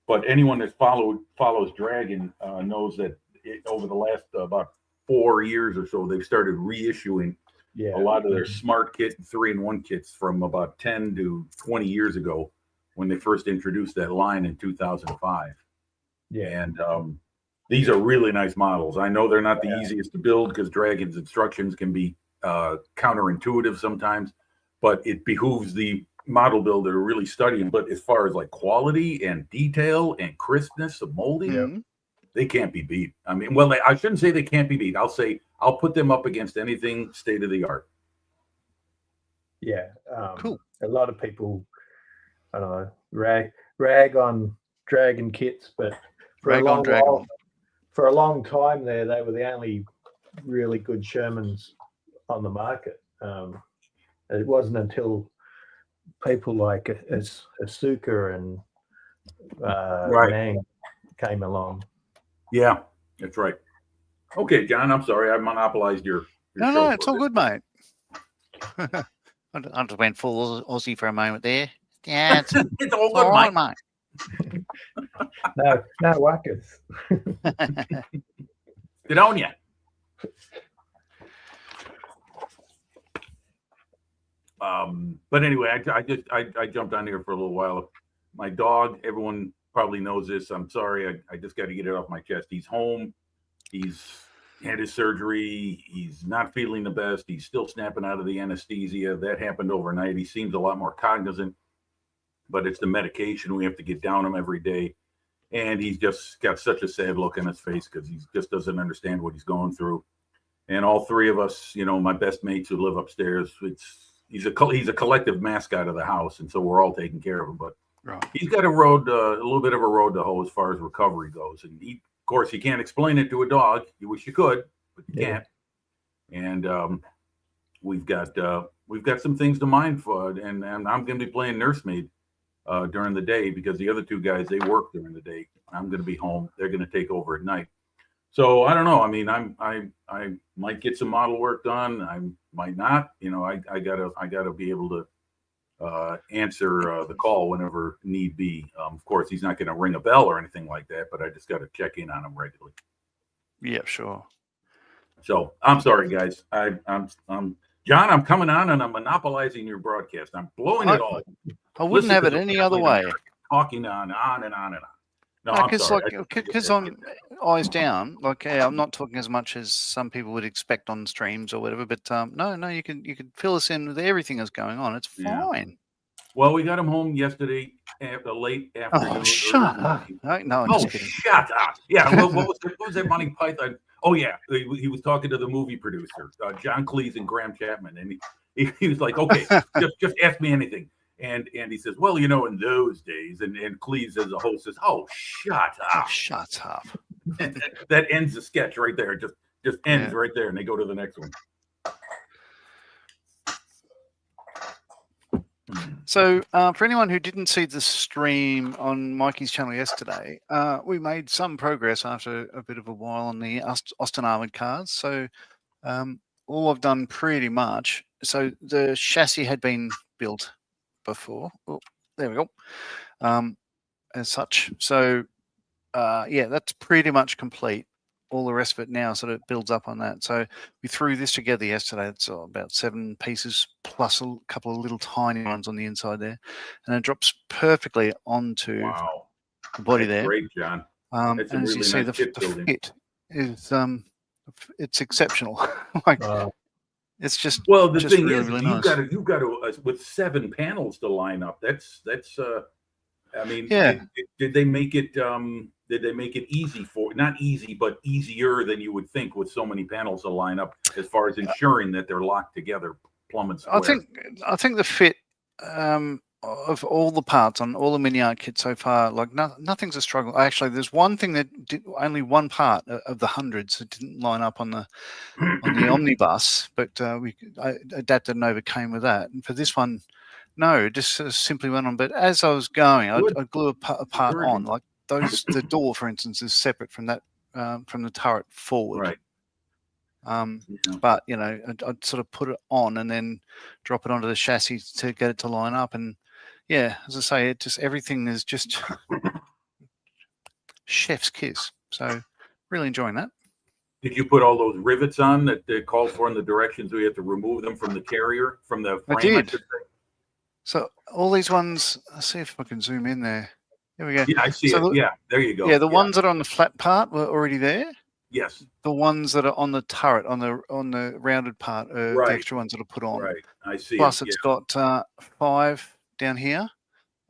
but anyone that follows Dragon knows that over the last about 4 years or so, they've started reissuing a lot of their smart kit 3-in-1 kits from about 10 to 20 years ago when they first introduced that line in 2005. Yeah. And these are really nice models. I know they're not the easiest to build because Dragon's instructions can be counterintuitive sometimes, but it behooves the model builder to really study them. But as far as like quality and detail and crispness of molding, they can't be beat. I mean, well, I shouldn't say they can't be beat. I'll say I'll put them up against anything state of the art. Yeah. Cool. A lot of people, I don't know, rag on Dragon kits, but for a long time there, they were the only really good Shermans on the market. It wasn't until people like Asuka and Mang came along. Yeah, that's right. Okay, John, I'm sorry. I monopolized your No, show it's for all a good, mate. I just went full Aussie for a moment there. Yeah, it's, It's all all good, right, Mike. mate. No whackers. Get on ya. But anyway, I jumped on here for a little while. My dog, everyone probably knows this. I'm sorry. I just got to get it off my chest. He's home. He's had his surgery. He's not feeling the best. He's still snapping out of the anesthesia. That happened overnight. He seems a lot more cognizant, but it's the medication. We have to get down him every day. And he's just got such a sad look on his face because he just doesn't understand what he's going through. And all three of us, my best mates who live upstairs, he's a collective mascot of the house. And so we're all taking care of him. But Right. He's got a little bit of a road to hoe as far as recovery goes, and of course, you can't explain it to a dog. You wish you could, but you can't. And we've got some things to mind for, and I'm going to be playing nursemaid during the day because the other two guys, they work during the day. I'm going to be home. They're going to take over at night. So I don't know. I mean, I might get some model work done. I might not. You know, I gotta be able to answer the call whenever need be. Of course, he's not going to ring a bell or anything like that, but I just got to check in on him regularly. Yeah, sure. So I'm sorry, guys. I'm John. I'm coming on and I'm monopolizing your broadcast. I'm blowing it all. I wouldn't have it any other way. Talking on and on and on. No, because I'm eyes down. Like, I'm not talking as much as some people would expect on streams or whatever. But no, you can fill us in with everything that's going on. It's fine. Yeah. Well, we got him home yesterday at a late afternoon. Oh, shut up! No, I'm just kidding. Shut up! Yeah, what was that Monty Python? Oh yeah, he was talking to the movie producer, John Cleese and Graham Chapman, and he was like, okay, just ask me anything. And he says, well, you know, in those days, and Cleese as a host says, oh, shut up. Oh, shut up. That ends the sketch right there. Just ends right there, and they go to the next one. So for anyone who didn't see the stream on Mikey's channel yesterday, we made some progress after a bit of a while on the Austin Armored cars. So all I've done pretty much, so the chassis had been built before. Oh, there we go. As such. So yeah, that's pretty much complete. All the rest of it now sort of builds up on that. So we threw this together yesterday. It's about 7 pieces plus a couple of little tiny ones on the inside there, and it drops perfectly onto the body there. Great, John. And as really you see, the fit is it's exceptional. Like it's just the just thing really, is, really you've nice. got to with 7 panels to line up. That's I mean, yeah. Did they make it? Did they make it easy not easy, but easier than you would think with so many panels to line up as far as ensuring that they're locked together, plumb and square? I think the fit of all the parts on all the mini art kits so far, like nothing's a struggle. Actually, there's one thing that only one part of the hundreds that didn't line up on the omnibus, but we adapted and overcame with that. And for this one, no, it just simply went on. But as I was going, I glue a part on. Like the door, for instance, is separate from that from the turret forward. Right. But you know, I'd sort of put it on and then drop it onto the chassis to get it to line up. And yeah, as I say, it just everything is just chef's kiss. So really enjoying that. Did you put all those rivets on that they called for in the directions? We have to remove them from the carrier, from the frame. I did. So all these ones, let's see if I can zoom in there. Here we go. Yeah, I see it. Yeah, there you go. Yeah, the ones that are on the flat part were already there. Yes. The ones that are on the turret, on the rounded part, are the extra ones that are put on. Right, I see. Plus, it's got 5 down here.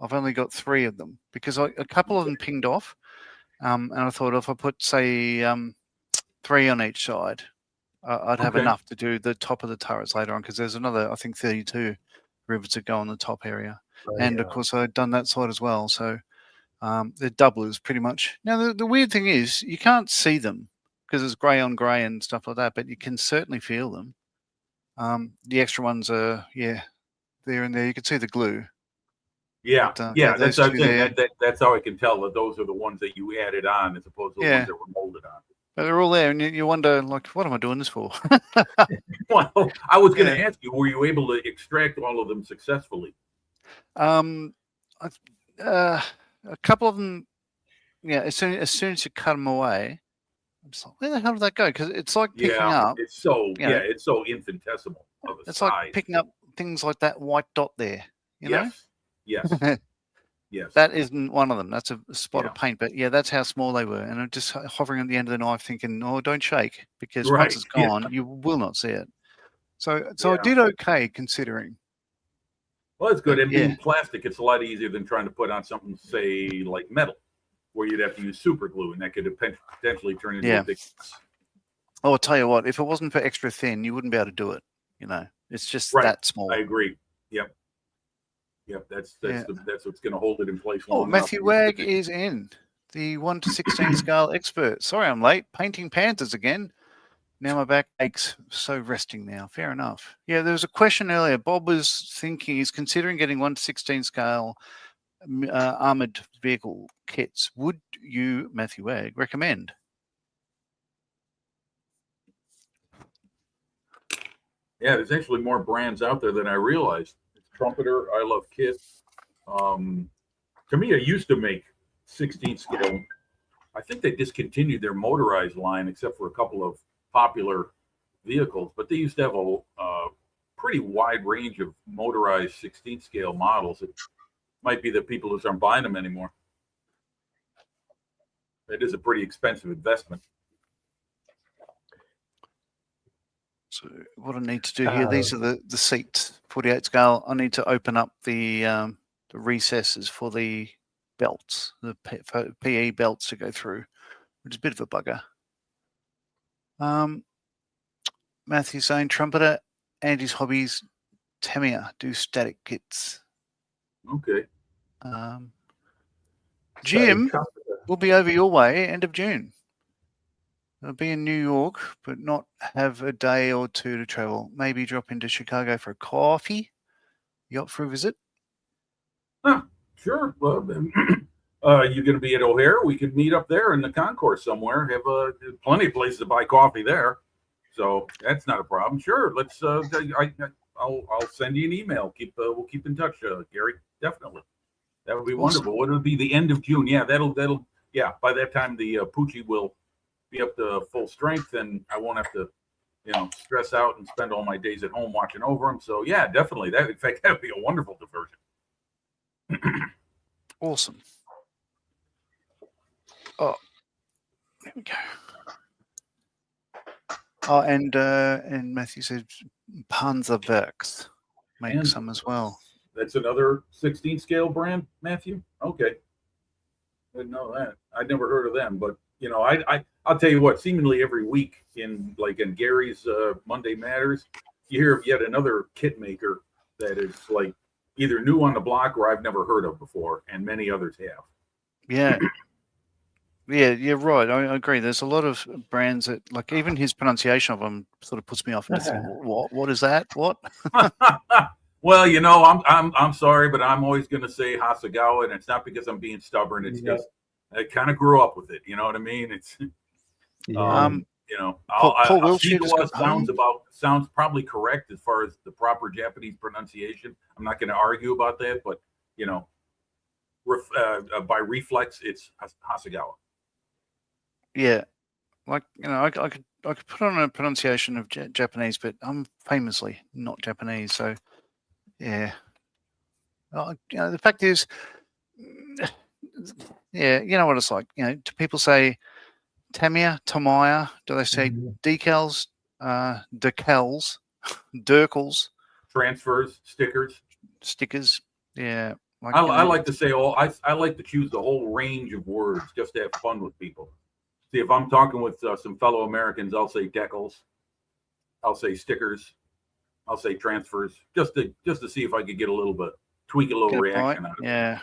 I've only got 3 of them because a couple of them pinged off, and I thought if I put, say, 3 on each side, I'd have enough to do the top of the turrets later on because there's another, I think, 32 rivets that go on the top area. And of course, I'd done that side as well. So they're doublers pretty much. Now, the weird thing is you can't see them because it's grey on grey and stuff like that, but you can certainly feel them. The extra ones are, there and there. You can see the glue. Yeah, but, that's how I can tell that those are the ones that you added on as opposed to the ones that were molded on. But they're all there, and you wonder, like, what am I doing this for? Well, I was going to ask you, were you able to extract all of them successfully? A couple of them, as soon as you cut them away, I'm just like, where the hell did that go? Because it's like picking up. It's so it's so infinitesimal of a it's size. like picking up things like that white dot there. You know? Yes. Yes. That isn't one of them. That's a spot of paint. But yeah, that's how small they were. And I'm just hovering at the end of the knife thinking, oh, don't shake, because once it's gone, you will not see it. So I did okay considering. Well, it's good. And being plastic, it's a lot easier than trying to put on something, say, like metal, where you'd have to use super glue, and that could potentially turn into a big mess. Oh, I'll tell you what, if it wasn't for extra thin, you wouldn't be able to do it. You know, it's just that small. I agree. Yep. Yep, that's Yeah. that's what's going to hold it in place Oh, long Matthew enough. Wagg is in, the 1 to 16 scale expert. Sorry, I'm late. Painting Panthers again. Now my back aches. So resting now. Fair enough. Yeah, there was a question earlier. Bob was thinking he's considering getting 1 to 16 scale armored vehicle kits. Would you, Matthew Wagg, recommend? Yeah, there's actually more brands out there than I realized. It's Trumpeter, I Love Kit. To me, I used to make 16 scale. I think they discontinued their motorized line except for a couple of popular vehicles, but they used to have a pretty wide range of motorized 16 scale models. It might be that people just aren't buying them anymore. It is a pretty expensive investment. So what I need to do here, these are the seats, 48 scale. I need to open up the recesses for the belts, the PE belts to go through, which is a bit of a bugger. Matthew saying Trumpeter, Andy's hobbies, Tamiya, do static kits. Okay. Jim will be over your way end of June. I'll be in New York, but not have a day or two to travel. Maybe drop into Chicago for a coffee. You up for a visit? Sure. Well, then, you're going to be at O'Hare. We could meet up there in the concourse somewhere. Have plenty of places to buy coffee there, so that's not a problem. Sure. Let's. I'll send you an email. We'll keep in touch, Gary. Definitely. That would be wonderful. What would be the end of June? Yeah, that'll. Yeah, by that time the Poochie will be up to full strength, and I won't have to, stress out and spend all my days at home watching over him. So yeah, definitely. That in fact, that'd be a wonderful diversion. Awesome. Oh, there we go. Oh, and Matthew said Panzerwerks make some as well. That's another 16 scale brand, Matthew. Okay, didn't know that. I'd never heard of them, but I'll tell you what. Seemingly every week in Gary's Monday Matters, you hear of yet another kit maker that is like either new on the block or I've never heard of before, and many others have. Yeah. Yeah, you're right. I agree. There's a lot of brands that, like, even his pronunciation of them sort of puts me off. What is that? What? Well, I'm sorry, but I'm always going to say Hasegawa, and it's not because I'm being stubborn. It's just I kind of grew up with it. You know what I mean? It's Paul I'll see Wiltshire what sounds probably correct as far as the proper Japanese pronunciation. I'm not going to argue about that, but by reflex, it's Hasegawa. Yeah, like I could put on a pronunciation of Japanese, but I'm famously not Japanese. So yeah, the fact is, yeah, you know what it's like. Do people say Tamiya, Tamaya? Do they say decals, decals, Dirkels, transfers, stickers? Yeah. I like to say I like to choose the whole range of words just to have fun with people. See, if I'm talking with some fellow Americans, I'll say decals, I'll say stickers, I'll say transfers, just to see if I could get tweak a little reaction out of it. Yeah.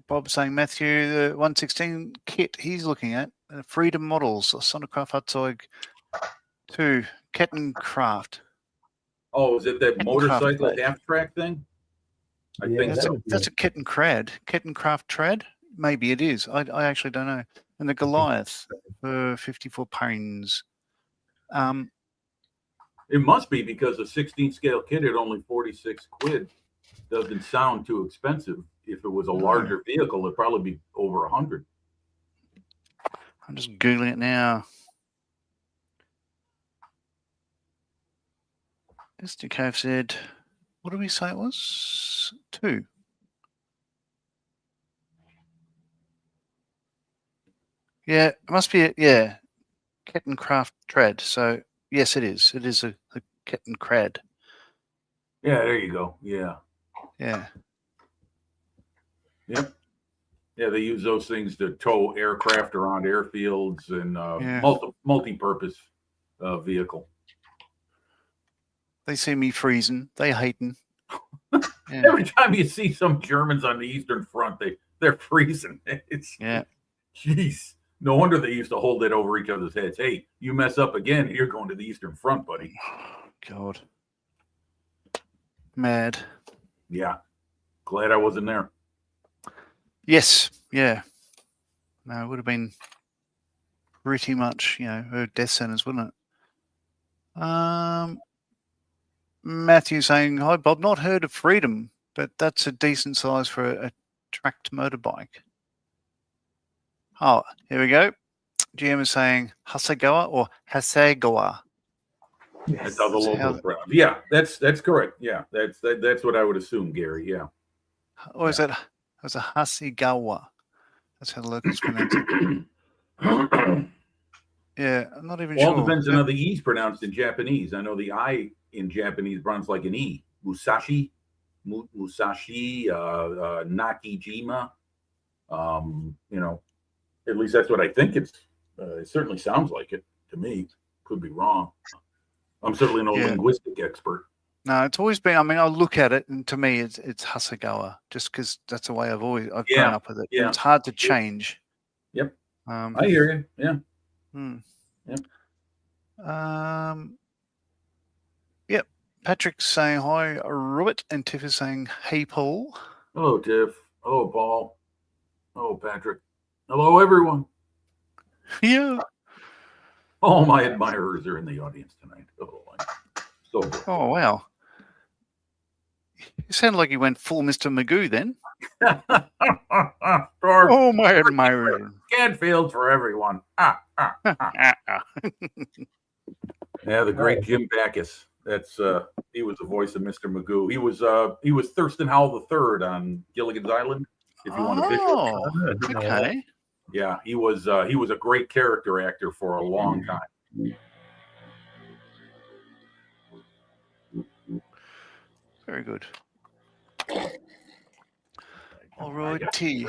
Bob saying Matthew, the 116 kit he's looking at, Freedom Models, Sonicraft Fahrzeug 2, Kettenkraft. Oh, is it that motorcycle half track thing? I think that's a Kettenkraft trad. Maybe it is. I actually don't know. And the Goliath for 54 pounds. It must be because a 16 scale kit at only 46 quid doesn't sound too expensive. If it was a larger vehicle, it'd probably be over 100. I'm just Googling it now. SDKF said, what did we say it was? 2. Yeah, it must be, Kettenkraft trad. So, yes, it is. It is a Kettenkrad. Yeah, there you go. Yeah. Yeah. Yep. Yeah, they use those things to tow aircraft around airfields and multi-purpose vehicle. They see me freezing. They hating. Yeah. Every time you see some Germans on the Eastern Front, they're freezing. It's Yeah. Jeez. No wonder they used to hold it over each other's heads. Hey, you mess up again, you're going to the Eastern Front, buddy. God. Mad. Yeah. Glad I wasn't there. Yes. Yeah. No, it would have been pretty much, a death sentence, wouldn't it? Matthew saying, "Hi, Bob. Not heard of Freedom, but that's a decent size for a tracked motorbike." Oh, here we go. GM is saying Hasegawa or Hasegawa. That's how the local crowd. Yeah, that's correct. Yeah, that's what I would assume, Gary. Yeah. Or is that a Hasegawa? That's how the locals pronounce it. Yeah, I'm not even sure. All depends on how the E's pronounced in Japanese. I know the I in Japanese runs like an E. Musashi, Nakijima. At least that's what I think it certainly sounds like it to me. Could be wrong. I'm certainly no linguistic expert. No, it's always been. I mean, I look at it, and to me, it's Hasegawa, just because that's the way I've grown up with it. Yeah. It's hard to change. Yep. I hear you. Yeah. Yep. Yep. Patrick's saying hi, Robert, and Tiff is saying, "Hey, Paul." Hello, Tiff. Hello, Paul. Hello, Patrick. Hello, everyone. Yeah. All my admirers are in the audience tonight. So good. Oh, wow. You sounded like you went full Mr. Magoo then. Oh, my admirers. Canfield for everyone. Yeah, the great Jim Backus. That's he was the voice of Mr. Magoo. He was Thurston Howell III on Gilligan's Island. If you want to visualize. Okay. Yeah, he was a great character actor for a long time. Very good. All right, T.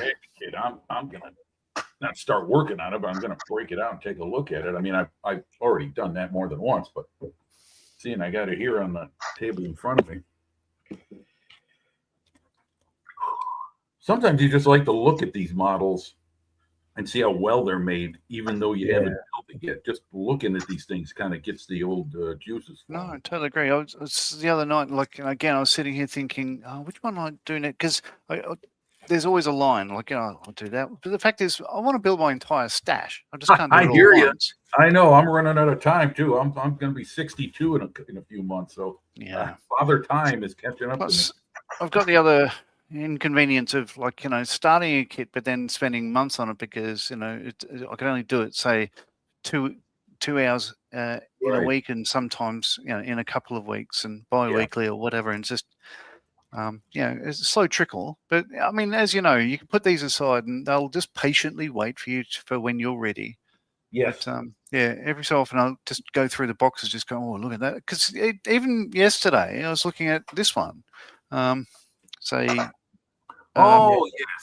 I'm gonna not start working on it, but I'm gonna break it out and take a look at it. I mean, I've already done that more than once, but seeing I got it here on the table in front of me. Sometimes you just like to look at these models and see how well they're made, even though you haven't built it yet. Just looking at these things kind of gets the old juices flowing. No, I totally agree. I was the other night, I was sitting here thinking, which one am I doing it? Because there's always a line, I'll do that. But the fact is, I want to build my entire stash. I just can't do it all at once. I know. I'm running out of time, too. I'm going to be 62 in a few months. So Father Time is catching up to me. I've got the other inconvenience of starting a kit but then spending months on it because I can only do it say 2 hours in a week and sometimes in a couple of weeks and bi-weekly or whatever, and just it's a slow trickle. But I mean, as you know, you can put these aside and they'll just patiently wait for you for when you're ready. Yes. But, every so often I'll just go through the boxes, just go, oh, look at that, because even yesterday I was looking at this one.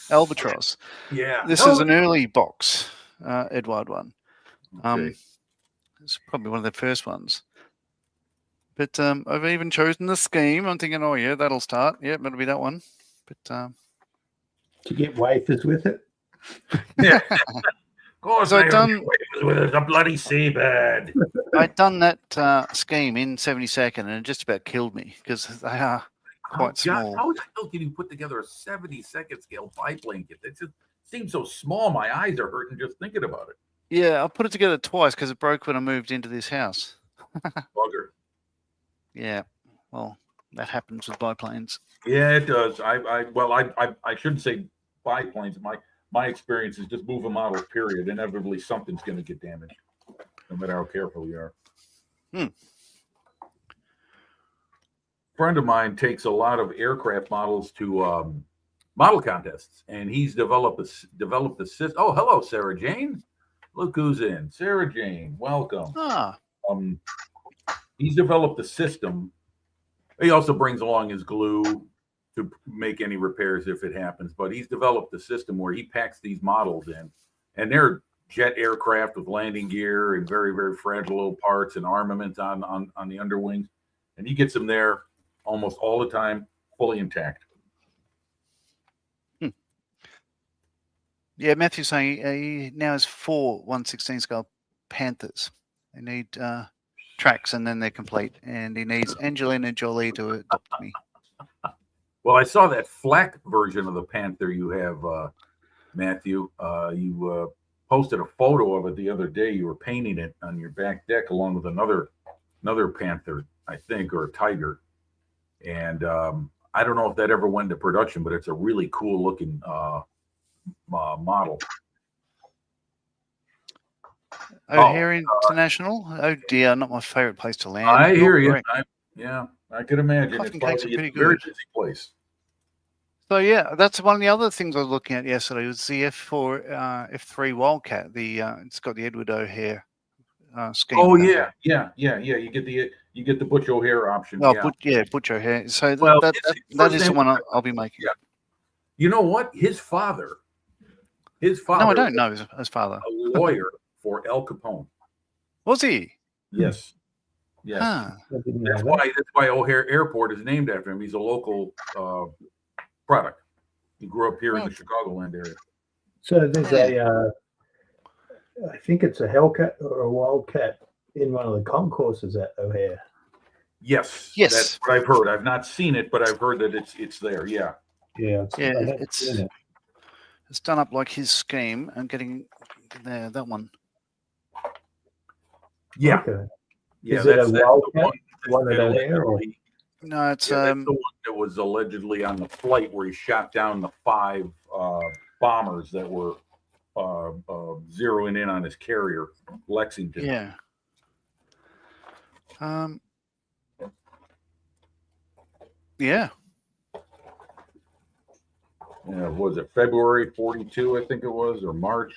Albatross. Yeah. This is an early box, Edward one. It's probably one of the first ones. But I've even chosen the scheme. I'm thinking, oh yeah, that'll start. Yeah, that'll be that one. But to get wafers with it. Yeah. Of course, so I've done with a bloody seabird. I'd done that scheme in 72nd, and it just about killed me because they are quite small. How the hell can you put together a 72nd scale biplane kit? It just seems so small. My eyes are hurting just thinking about it. Yeah, I put it together twice because it broke when I moved into this house. Bugger. Yeah, well, that happens with biplanes. Yeah, it does. I shouldn't say biplanes. My experience is just move a model, period. Inevitably, something's going to get damaged, no matter how careful you are. Friend of mine takes a lot of aircraft models to model contests, and he's developed a system. Oh, hello, Sarah Jane. Look who's in. Sarah Jane, welcome. He's developed a system. He also brings along his glue to make any repairs if it happens, but he's developed a system where he packs these models in, and they're jet aircraft with landing gear and very, very fragile little parts and armament on the underwings. and he gets them there almost all the time, fully intact. Yeah, Matthew's saying he now has 4 1/16 scale Panthers. They need tracks and then they're complete. And he needs Angelina Jolie to adopt me. Well, I saw that flak version of the Panther you have, Matthew. You posted a photo of it the other day. You were painting it on your back deck along with another Panther, I think, or a tiger. And I don't know if that ever went into production, but it's a really cool looking model. O'Hare International. Oh dear, not my favorite place to land. I hear you. Correct. I could imagine. Coffin It's cakes are probably pretty a very good. busy place. So yeah, that's one of the other things I was looking at yesterday was the F3 Wildcat. It's got the Edward O'Hare scheme. Oh yeah. You get the Butch O'Hare option. Oh, Butch O'Hare. So Well, that first is the name- one I'll be making. Yeah. You know what? His father. No, I don't know his father. A lawyer for Al Capone. Was he? Yes. Yes. Huh. That's why O'Hare Airport is named after him. He's a local product. He grew up here in the Chicagoland area. So there's I think it's a Hellcat or a Wildcat in one of the concourses at O'Hare. Yes. Yes. That's what I've heard. I've not seen it, but I've heard that it's there. Yeah. Yeah. It's done up like his scheme and getting there. That one. Yeah. Okay. Yeah. Is it that's a the Wildcat? One that at O'Hare? Or? No, it's that's the one that was allegedly on the flight where he shot down the 5 bombers that were zeroing in on his carrier, Lexington. yeah. Yeah. Yeah, was it February 42, I think it was, or March?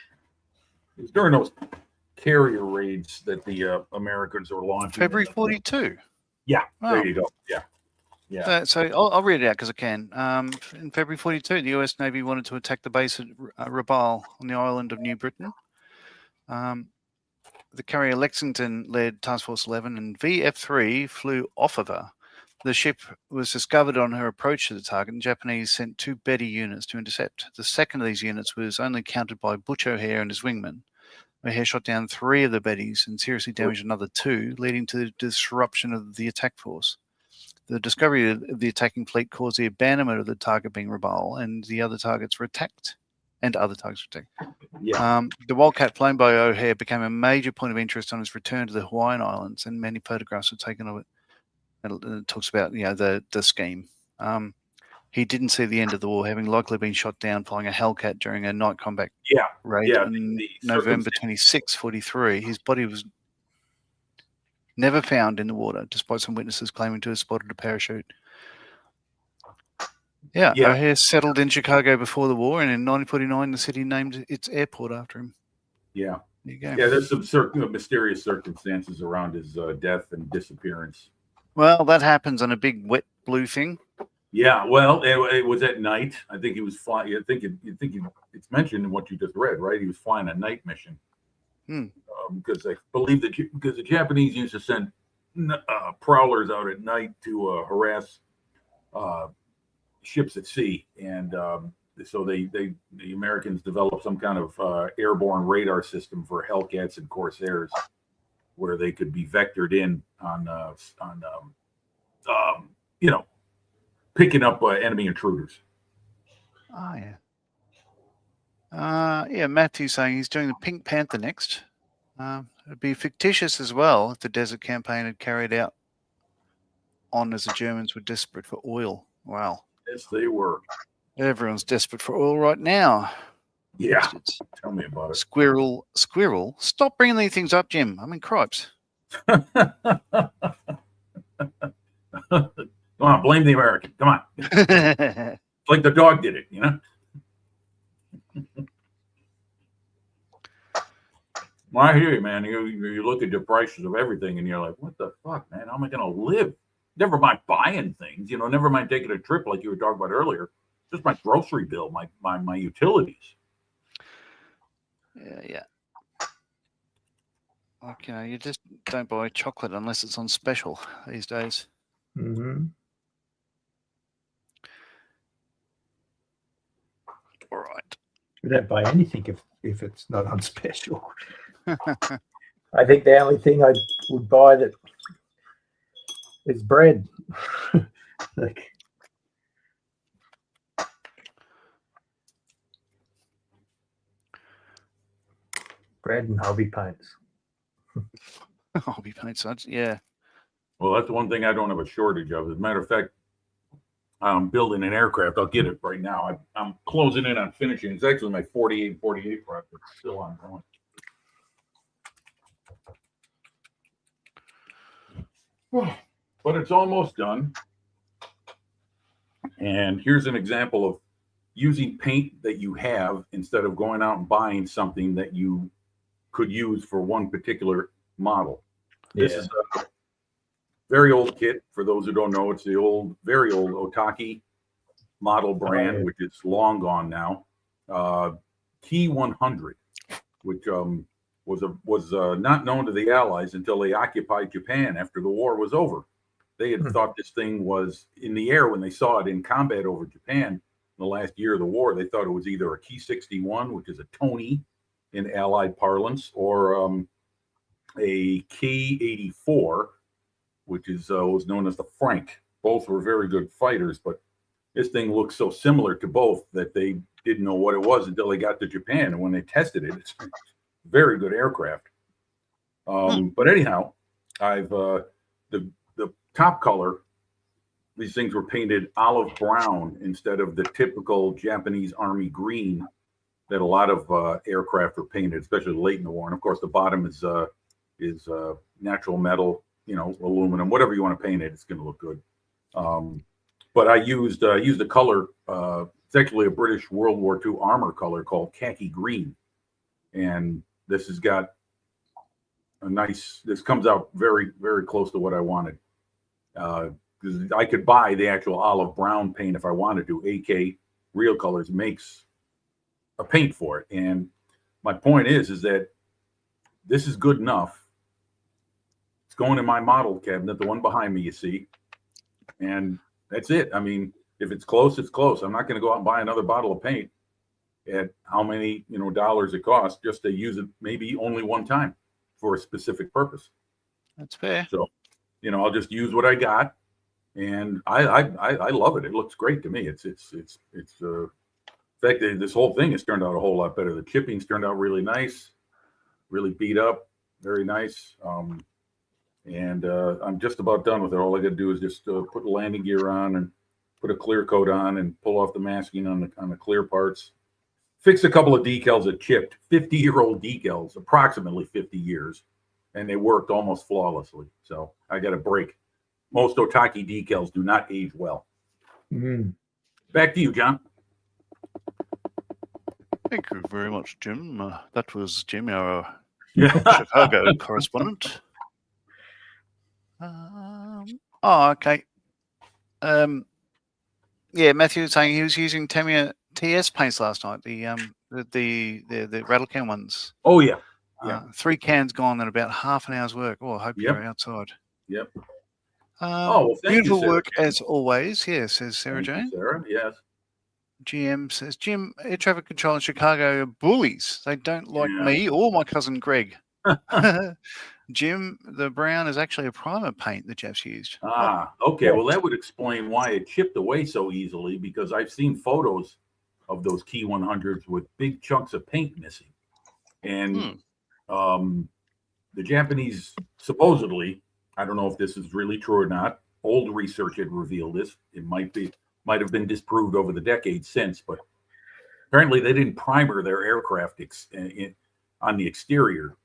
It was during those carrier raids that the Americans were launching. February 42. Yeah, Wow. there you go. Yeah. Yeah. So I'll read it out because I can. In February 42, the U.S. Navy wanted to attack the base at Rabaul on the island of New Britain. The carrier Lexington led Task Force 11 and VF-3 flew off of her. The ship was discovered on her approach to the target, and Japanese sent 2 Betty units to intercept. The second of these units was only counted by Butch O'Hare and his wingman. O'Hare shot down 3 of the Bettys and seriously damaged another 2, leading to the disruption of the attack force. The discovery of the attacking fleet caused the abandonment of the target being Rabaul, and the other targets were attacked. Yeah. The Wildcat flown by O'Hare became a major point of interest on his return to the Hawaiian Islands, and many photographs were taken of it. And it talks about the scheme. He didn't see the end of the war, having likely been shot down flying a Hellcat during a night combat raid on November 26, 43. His body was never found in the water, despite some witnesses claiming to have spotted a parachute. Yeah. O'Hare settled in Chicago before the war, and in 1949, the city named its airport after him. Yeah. There you go. Yeah, there's some mysterious circumstances around his death and disappearance. Well, that happens on a big wet blue thing. Yeah, well, it was at night. I think he was flying. It's mentioned in what you just read, right? He was flying a night mission. Because I believe because the Japanese used to send prowlers out at night to harass ships at sea, and so the Americans developed some kind of airborne radar system for Hellcats and Corsairs, where they could be vectored in on picking up enemy intruders. Oh yeah. Matthew's saying he's doing the Pink Panther next. It'd be fictitious as well if the desert campaign had carried out on as the Germans were desperate for oil. Wow. Yes, they were. Everyone's desperate for oil right now. Yeah. Bastards. Tell me about it. Squirrel. Stop bringing these things up, Jim. I mean, cripes. Come on, blame the American. Come on. It's like the dog did it, you know? Well, I hear you, man. You look at the prices of everything and you're like, what the fuck, man? How am I going to live? Never mind buying things, never mind taking a trip like you were talking about earlier. Just my grocery bill, my utilities. Yeah. Like, you just don't buy chocolate unless it's on special these days. Mm-hmm. All right. We don't buy anything if it's not on special. I think the only thing I would buy that is bread. Like, bread and hobby paints. Hobby paint suds, yeah. Well, that's the one thing I don't have a shortage of. As a matter of fact, I'm building an aircraft. I'll get it right now. I'm closing in on finishing. It's actually my 48 project. It's still ongoing. But it's almost done. And here's an example of using paint that you have instead of going out and buying something that you could use for one particular model. This is a very old kit. For those who don't know, it's the very old Otaki model brand, which is long gone now. Key 100, which was not known to the Allies until they occupied Japan after the war was over. They had thought this thing was in the air when they saw it in combat over Japan in the last year of the war. They thought it was either a Key 61, which is a Tony in Allied parlance, or a Key 84, which is was known as the Frank. Both were very good fighters, but this thing looks so similar to both that they didn't know what it was until they got to Japan. And when they tested it, it's a very good aircraft. But anyhow, I've the top color, these things were painted olive brown instead of the typical Japanese Army green that a lot of aircraft were painted, especially late in the war. And of course, the bottom is natural metal, aluminum, whatever you want to paint it, it's going to look good. But I used a color. It's actually a British World War II armor color called khaki green, and this has got a nice. This comes out very, very close to what I wanted. Because I could buy the actual olive brown paint if I wanted to. AK Real Colors makes a paint for it, and my point is that this is good enough. It's going in my model cabinet, the one behind me, you see, and that's it. I mean, if it's close, it's close. I'm not going to go out and buy another bottle of paint at how many dollars it costs just to use it maybe only one time for a specific purpose. That's fair. So, I'll just use what I got, and I love it. It looks great to me. It's in fact, this whole thing has turned out a whole lot better. The chipping's turned out really nice, really beat up, very nice. And I'm just about done with it. All I got to do is just put the landing gear on and put a clear coat on and pull off the masking on the clear parts. Fix a couple of decals that chipped, 50-year-old decals, approximately 50 years, and they worked almost flawlessly. So I got a break. Most Otaki decals do not age well. Mm. Back to you, John. Thank you very much, Jim. That was Jim, our Chicago correspondent. Okay. Yeah, Matthew was saying he was using Tamiya TS paints last night. The rattle can ones. Oh yeah. 3 cans gone in about half an hour's work. Oh, I hope you're outside. Yep. Beautiful you, work as always. Yeah, says Sarah Jane. Sarah, yes. GM says, Jim, air traffic control in Chicago are bullies. They don't like me or my cousin Greg. Jim, the brown is actually a primer paint the Japs used. Okay. Well, that would explain why it chipped away so easily, because I've seen photos of those Key 100s with big chunks of paint missing. And the Japanese, supposedly, I don't know if this is really true or not, old research had revealed this. It might have been disproved over the decades since, but apparently they didn't primer their aircraft on the exterior.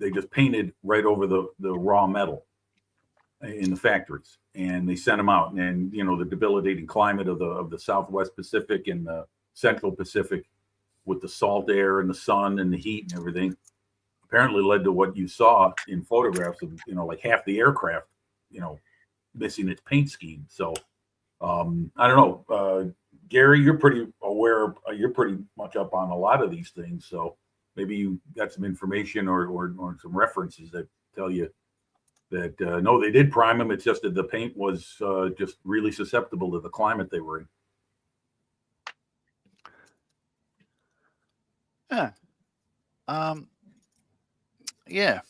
They just painted right over the raw metal in the factories, and they sent them out. And the debilitating climate of the Southwest Pacific and the Central Pacific, with the salt air and the sun and the heat and everything, apparently led to what you saw in photographs of like half the aircraft missing its paint scheme. So I don't know, Gary, you're pretty aware. You're pretty much up on a lot of these things, so maybe you got some information or some references that tell you that no, they did prime them. It's just that the paint was just really susceptible to the climate they were in. Yeah. Yeah.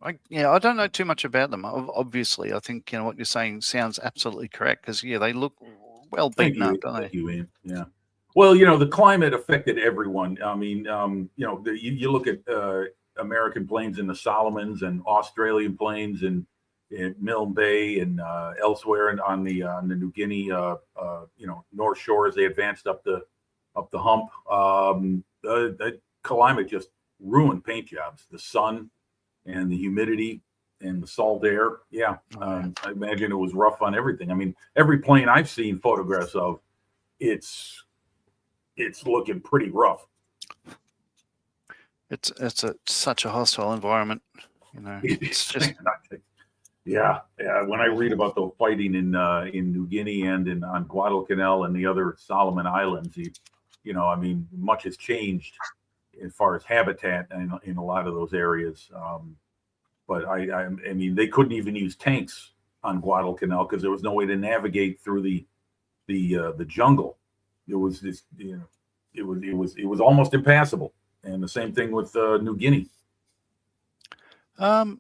I don't know too much about them. Obviously, I think what you're saying sounds absolutely correct because they look well beaten up, don't they? Thank you, Ian. Yeah. Well, the climate affected everyone. I mean, you look at American plains in the Solomons and Australian plains and in Milne Bay and elsewhere and on the New Guinea, North Shore as they advanced up the hump. The climate just ruined paint jobs. The sun and the humidity and the salt air. Yeah, I imagine it was rough on everything. I mean, every plane I've seen photographs of, it's looking pretty rough. It's such a hostile environment. It's just yeah. When I read about the fighting in New Guinea and on Guadalcanal and the other Solomon Islands, I mean, much has changed as far as habitat in a lot of those areas. But I mean, they couldn't even use tanks on Guadalcanal because there was no way to navigate through the jungle. It was this, it was almost impassable. And the same thing with New Guinea. Jim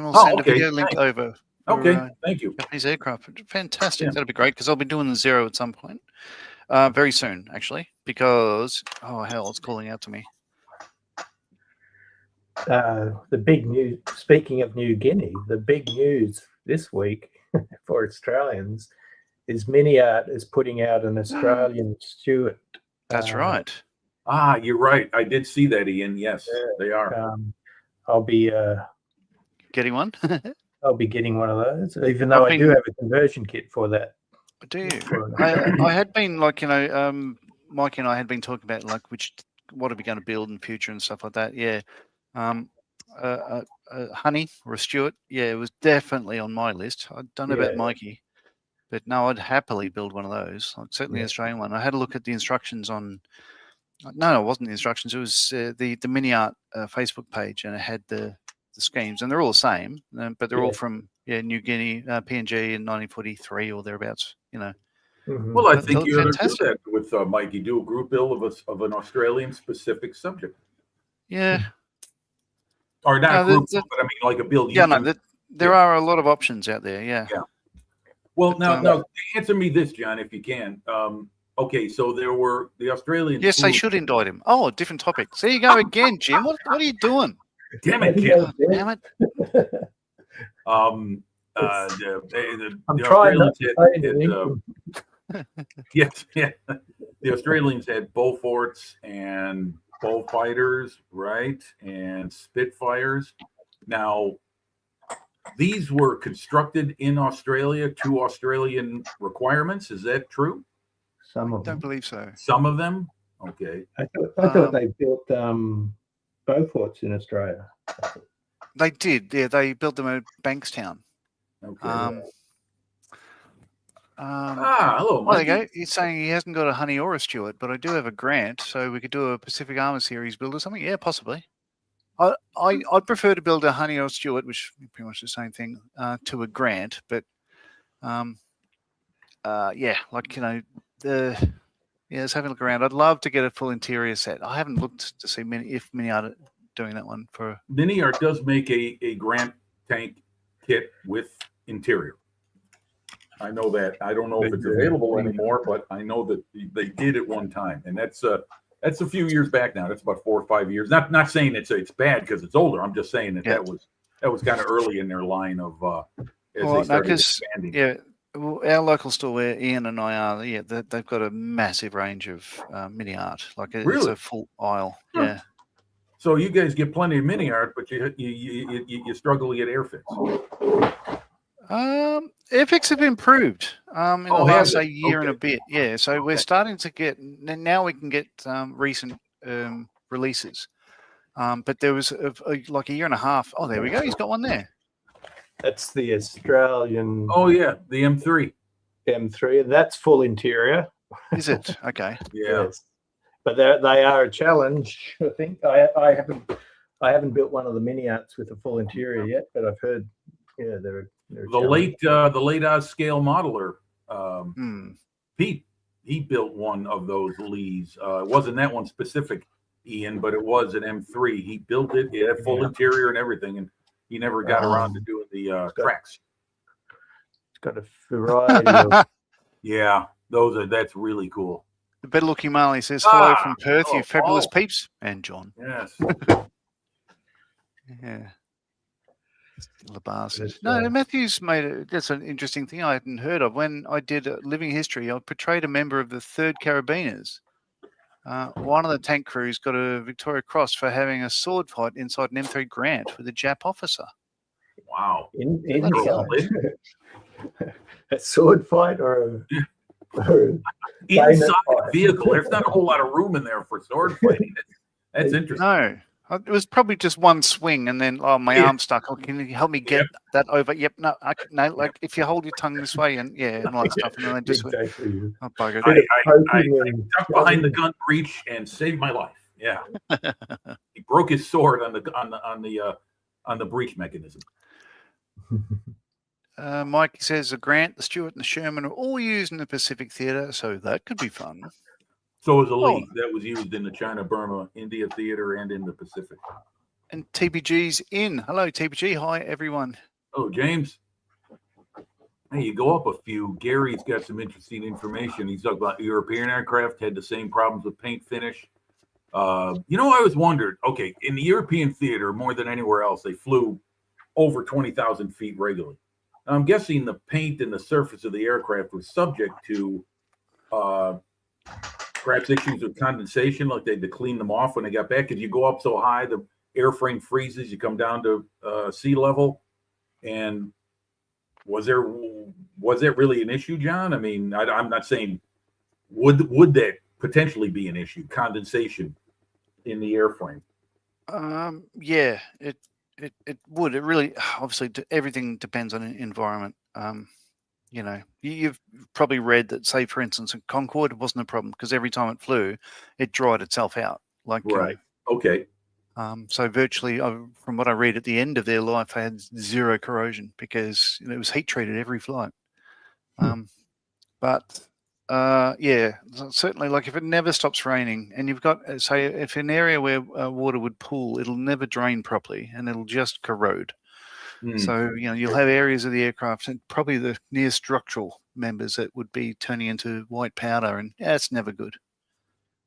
will send a video link over. Okay, thank you. Japanese aircraft, fantastic. That'll be great because I'll be doing the Zero at some point, very soon actually. Because hell, it's calling out to me. The big news. Speaking of New Guinea, the big news this week for Australians is Miniart is putting out an Australian Stuart. That's right. You're right. I did see that, Ian. Yes, they are. I'll be getting one. I'll be getting one of those, even though I do have a conversion kit for that. Do you? I had been Mike and I had been talking about what are we going to build in the future and stuff like that. Yeah. Honey or a Stuart. Yeah, it was definitely on my list. I don't know about Mikey, but no, I'd happily build one of those. Certainly the Australian one. I had a look at the instructions on. No, it wasn't the instructions. It was the Miniart Facebook page, and it had the schemes, and they're all the same, but they're all from New Guinea, PNG in 1943 or thereabouts. Mm-hmm. Well, I think you ought to do that with Mikey. Do a group build of an Australian specific subject. Yeah. Or not a group, but I mean like a build. There are a lot of options out there. Yeah. Yeah. Well, now answer me this, John, if you can. Okay, so there were the Australians. Yes, they should indict him. Oh, different topic. There you go again, Jim. What are you doing? Damn it, Jim. Damn it. I'm the trying not Australians the Australians had Beauforts and Bullfighters, right? And Spitfires. Now, these were constructed in Australia to Australian requirements. Is that true? Some of I don't them. believe so. Some of them? Okay. I thought they built Beauforts in Australia. They did. Yeah, they built them at Bankstown. Okay. Well, Hello, there Mikey. you go. He's saying he hasn't got a Honey or a Stuart, but I do have a grant, so we could do a Pacific Armour Series build or something. Yeah, possibly. I'd prefer to build a Honey or a Stuart, which is pretty much the same thing, to a grant. But let's have a look around. I'd love to get a full interior set. I haven't looked to see if Miniart doing that one for. Miniart does make a Grant tank kit with interior. I know that. I don't know if it's available anymore, but I know that they did at one time, and that's a few years back now. That's about 4 or 5 years. Not saying it's bad because it's older. I'm just saying that was kind of early in their line of as they started expanding. Yeah, well, our local store where Ian and I are, they've got a massive range of Miniart. It's a full aisle. Huh. Yeah. So you guys get plenty of Miniart, but you struggle to get Airfix. Airfix have improved in the last year and a bit. Yeah, so we're starting to get now. We can get recent releases, but there was like a year and a half. Oh, there we go. He's got one there. That's the Australian. Oh yeah, the M3. M3, and that's full interior. Is it? Okay. Yeah. Yes. But they are a challenge. I think I I haven't built one of the mini arts with a full interior yet, but I've heard, yeah, they're The late Oz scale modeler, Pete, he built one of those Lees. It wasn't that one specific, Ian, but it was an M3. He built it. It had full interior and everything, and he never got around to doing the tracks. It's got a variety of. Yeah, that's really cool. The better looking Marley says, hello from Perth, you fabulous peeps. And John. Yes. Yeah. The bastard. No, Matthew's that's an interesting thing I hadn't heard of. When I did Living History, I portrayed a member of the 3rd Carabiners. One of the tank crews got a Victoria Cross for having a sword fight inside an M3 Grant with a Jap officer. Wow. Inside. A sword fight or inside the vehicle. There's not a whole lot of room in there for sword fighting. That's interesting. No. It was probably just one swing, and then my arm's stuck. Oh, can you help me get that over? Yep, no, like if you hold your tongue this way, and all that stuff, and then they just exactly. Oh, bugger. I ducked behind the gun breech and saved my life. Yeah, he broke his sword on the breech mechanism. Mike says the Grant, the Stuart, and the Sherman are all used in the Pacific Theatre, so that could be fun. So was a Lee that was used in the China, Burma, India theater and in the Pacific. And TPG's in. Hello, TPG. Hi, everyone. Oh, James. Hey, you go up a few. Gary's got some interesting information. He's talking about European aircraft had the same problems with paint finish. I always wondered, okay, in the European theater, more than anywhere else, they flew over 20,000 feet regularly. I'm guessing the paint and the surface of the aircraft was subject to perhaps issues with condensation, like they had to clean them off when they got back. Because you go up so high, the airframe freezes, you come down to sea level. And was that really an issue, John? I mean, I'm not saying would that potentially be an issue, condensation in the airframe? Yeah, it would. It really, obviously, everything depends on the environment. You've probably read that, say, for instance, in Concorde, it wasn't a problem because every time it flew, it dried itself out. Right. Okay. So virtually, from what I read, at the end of their life, they had zero corrosion because it was heat treated every flight. But certainly, like if it never stops raining, and you've got, say, if an area where water would pool, it'll never drain properly, and it'll just corrode. So, you'll have areas of the aircraft and probably the near structural members that would be turning into white powder, and it's never good.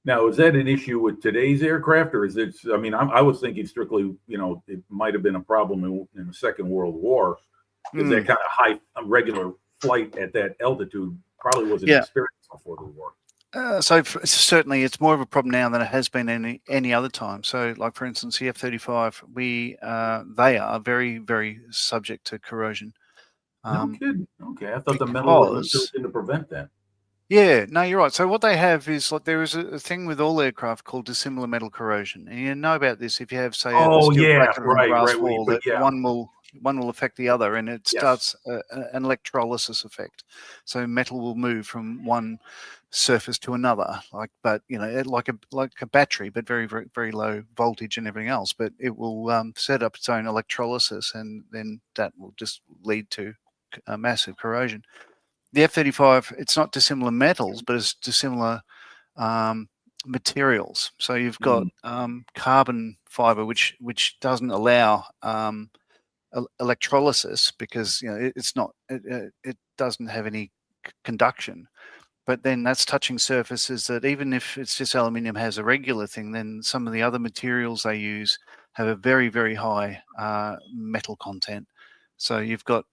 Now, is that an issue with today's aircraft, or is it? I mean, I was thinking strictly, it might have been a problem in the Second World War. Because that kind of high, regular flight at that altitude probably wasn't experienced before the war. Certainly, it's more of a problem now than it has been any other time. So, like for instance, the F-35, they are very, very subject to corrosion. No kidding. Okay, I thought the metal was built in to prevent that. Yeah, no, you're right. So what they have is there is a thing with all aircraft called dissimilar metal corrosion, and you know about this if you have, say, a steel bracket or a brass wall, that one will affect the other, and it starts an electrolysis effect. So metal will move from one surface to another, like a battery, but very, very, very low voltage and everything else. But it will set up its own electrolysis, and then that will just lead to a massive corrosion. The F-35, it's not dissimilar metals, but it's dissimilar materials. So you've got carbon fiber, which doesn't allow electrolysis because it doesn't have any conduction. But then that's touching surfaces that even if it's just aluminium has a regular thing, then some of the other materials they use have a very, very high metal content. So you've got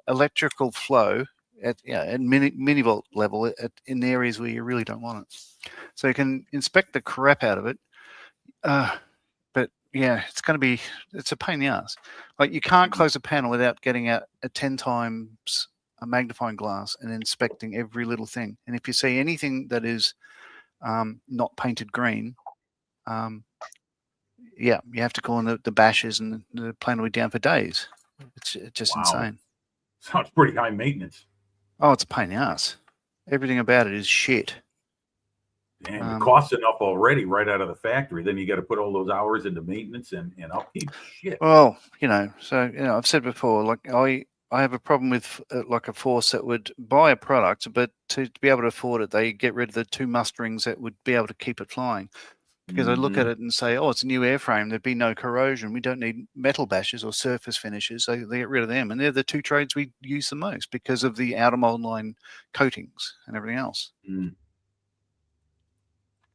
electrical flow at millivolt level in areas where you really don't want it. So you can inspect the crap out of it, but it's a pain in the ass. Like you can't close a panel without getting out a 10 times a magnifying glass and inspecting every little thing. And if you see anything that is not painted green, you have to call in the bashers, and the plane will be down for days. It's just insane. Sounds pretty high maintenance. Oh, it's a pain in the ass. Everything about it is shit. Damn, it costs enough already right out of the factory. Then you got to put all those hours into maintenance and upkeep. Shit. Well, I've said before, like I have a problem with like a force that would buy a product, but to be able to afford it, they get rid of the 2 musterings that would be able to keep it flying. Because I look at it and say, oh, it's a new airframe. There'd be no corrosion. We don't need metal bashes or surface finishes. They get rid of them. And they're the 2 trades we use the most because of the outer mold line coatings and everything else.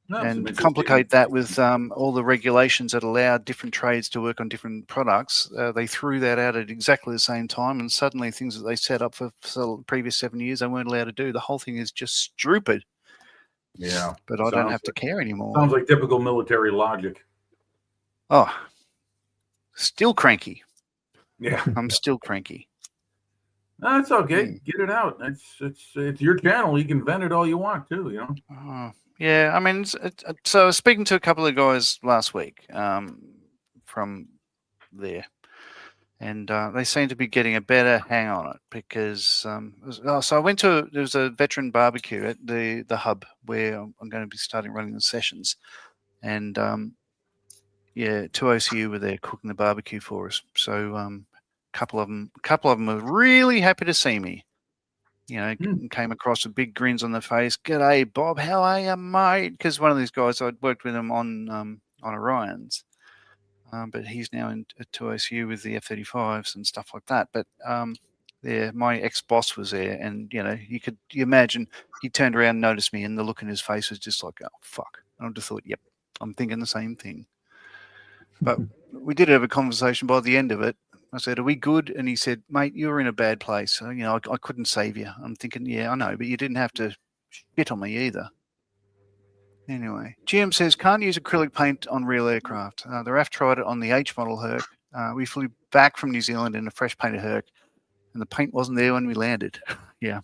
No, And complicate that with all the regulations that allow different trades to work on different products. They threw that out at exactly the same time, and suddenly things that they set up for the previous 7 years they weren't allowed to do. The whole thing is just stupid. Yeah. But I don't have to care anymore. Sounds like typical military logic. Oh, still cranky. Yeah. I'm still cranky. No, it's okay. Get it out. It's your channel. You can vent it all you want too, you know. Yeah, I mean, so I was speaking to a couple of guys last week from there, and they seem to be getting a better hang on it because so I went to, there was a veteran barbecue at the hub where I'm going to be starting running the sessions, and 2 OCU were there cooking the barbecue for us. So a couple of them were really happy to see me. Came across with big grins on their face. G'day, Bob. How are you, mate? Because one of these guys, I'd worked with him on Orion's, but he's now at 2OCU with the F-35s and stuff like that. But my ex-boss was there, and you imagine he turned around and noticed me, and the look in his face was just like, oh fuck. And I just thought, yep, I'm thinking the same thing. But we did have a conversation by the end of it. I said, are we good? And he said, mate, you were in a bad place. So, I couldn't save you. I'm thinking, yeah, I know, but you didn't have to shit on me either. Anyway, GM says, can't use acrylic paint on real aircraft. The RAF tried it on the H model Herc. We flew back from New Zealand in a fresh painted Herc, and the paint wasn't there when we landed. Yeah.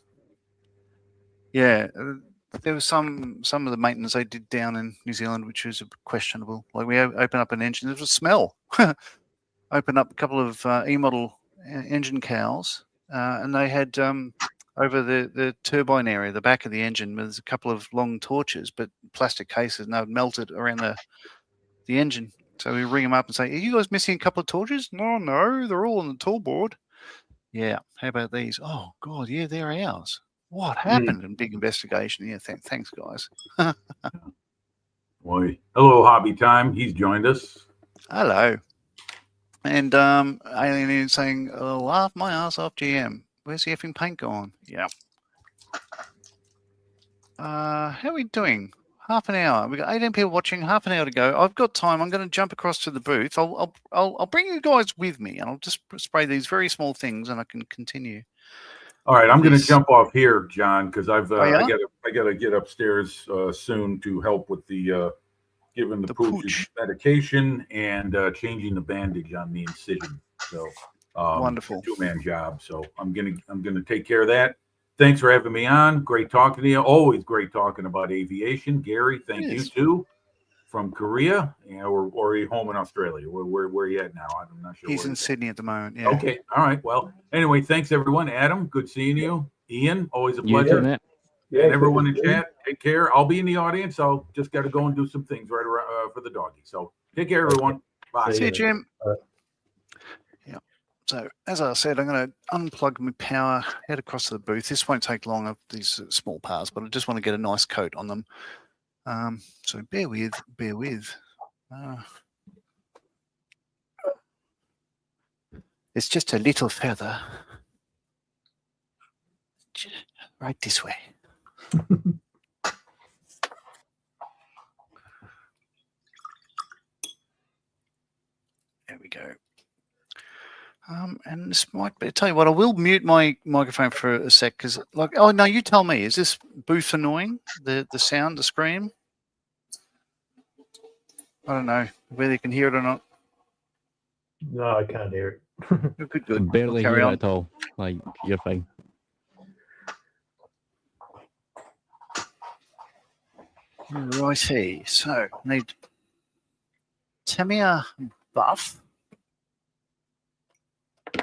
There was some of the maintenance they did down in New Zealand, which was questionable. Like we open up an engine, there was a smell. Open up a couple of E-model engine cowls, and they had over the turbine area, the back of the engine, there's a couple of long torches, but plastic cases, and they would melted around the engine. So we ring them up and say, are you guys missing a couple of torches? No, they're all on the tool board. Yeah, how about these? Oh, God, yeah, they're ours. What happened? And big investigation. Yeah, thanks, guys. Boy. Hello, Hobby Time. He's joined us. Hello. And Alien is saying, laugh my ass off, GM. Where's the effing paint gone? Yeah. How are we doing? Half an hour. We've got 18 people watching, half an hour to go. I've got time. I'm going to jump across to the booth. I'll bring you guys with me, and I'll just spray these very small things, and I can continue. All right, I'm going to jump off here, John, because I got to get upstairs soon to help with the giving the pooch medication and changing the bandage on the incision. So wonderful 2-man job. So I'm gonna take care of that. Thanks for having me on. Great talking to you. Always great talking about aviation. Gary, thank you too. From Korea, or are you home in Australia? Where are you at now? I'm not sure. He's in Sydney at the moment. Yeah. Okay. All right. Well, anyway, thanks everyone. Adam, good seeing you. Ian, always a pleasure. Too, yeah, and everyone in chat, take care. I'll be in the audience. I'll just got to go and do some things right around for the doggy. So take care, everyone. Bye. See you, Jim. Yeah. So as I said, I'm going to unplug my power, head across to the booth. This won't take long of these small powers, but I just want to get a nice coat on them. So bear with. It's just a little feather. Right this way. There we go. And this might be, I tell you what, I will mute my microphone for a sec because, like, oh no, you tell me, is this booth annoying? The sound, the scream? I don't know whether you can hear it or not. No, I can't hear it. Good. Barely hear it at all. Like, you're fine. Righty, so need Tamiya buff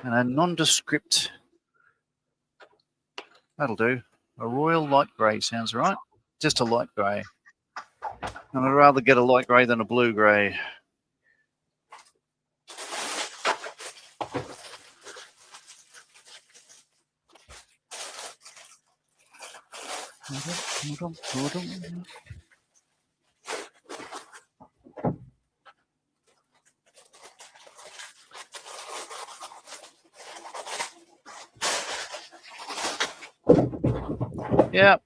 and a nondescript. That'll do. A royal light grey sounds right. Just a light grey. And I'd rather get a light grey than a blue grey. Yeah.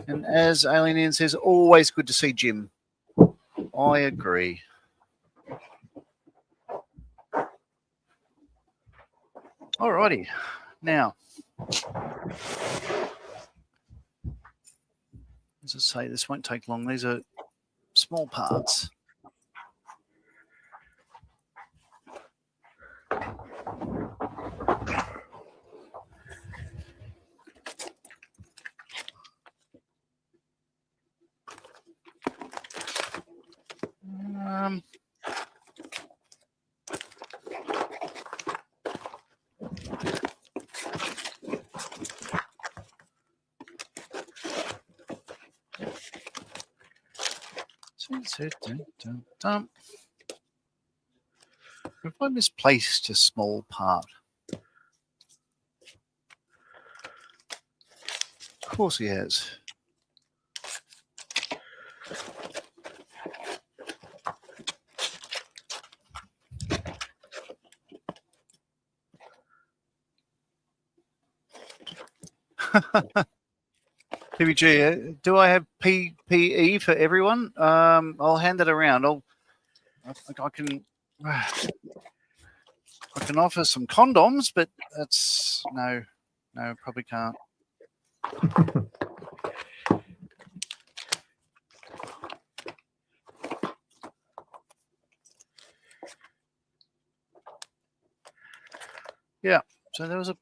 And as Alien Ian says, always good to see Jim. I agree. Alrighty. Now, as I say, this won't take long. These are small parts. If I misplaced a small part, of course he has. PBG, do I have PPE for everyone? I'll hand it around. I can offer some condoms, but that's no, probably can't. Yeah. So there was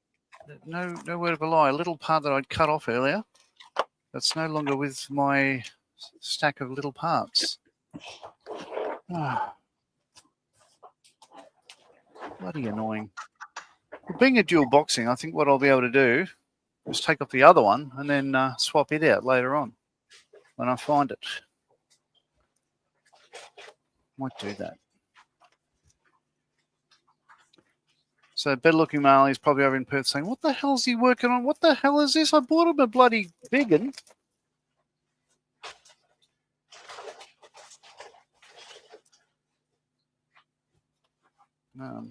no word of a lie. A little part that I'd cut off earlier. That's no longer with my stack of little parts. Bloody annoying. Well, being a dual boxing, I think what I'll be able to do is take off the other one and then swap it out later on when I find it. Might do that. So better looking male is probably over in Perth saying, what the hell is he working on? What the hell is this? I bought him a bloody big one. Where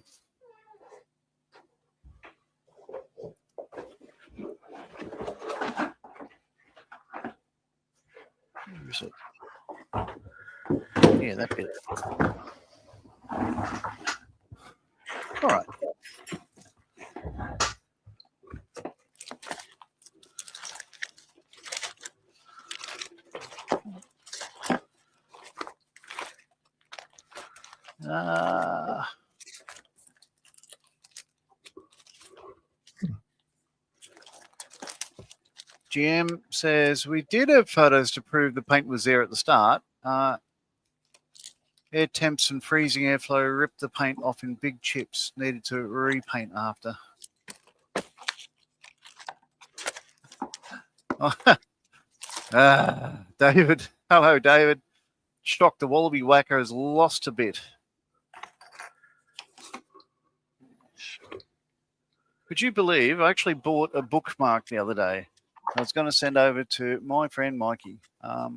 is it? Yeah, that bit. All right. GM says, we did have photos to prove the paint was there at the start. Air temps and freezing airflow ripped the paint off in big chips. Needed to repaint after. David. Hello, David. Shocked the Wallaby Whacker has lost a bit. Could you believe I actually bought a bookmark the other day? I was going to send over to my friend Mikey. Let's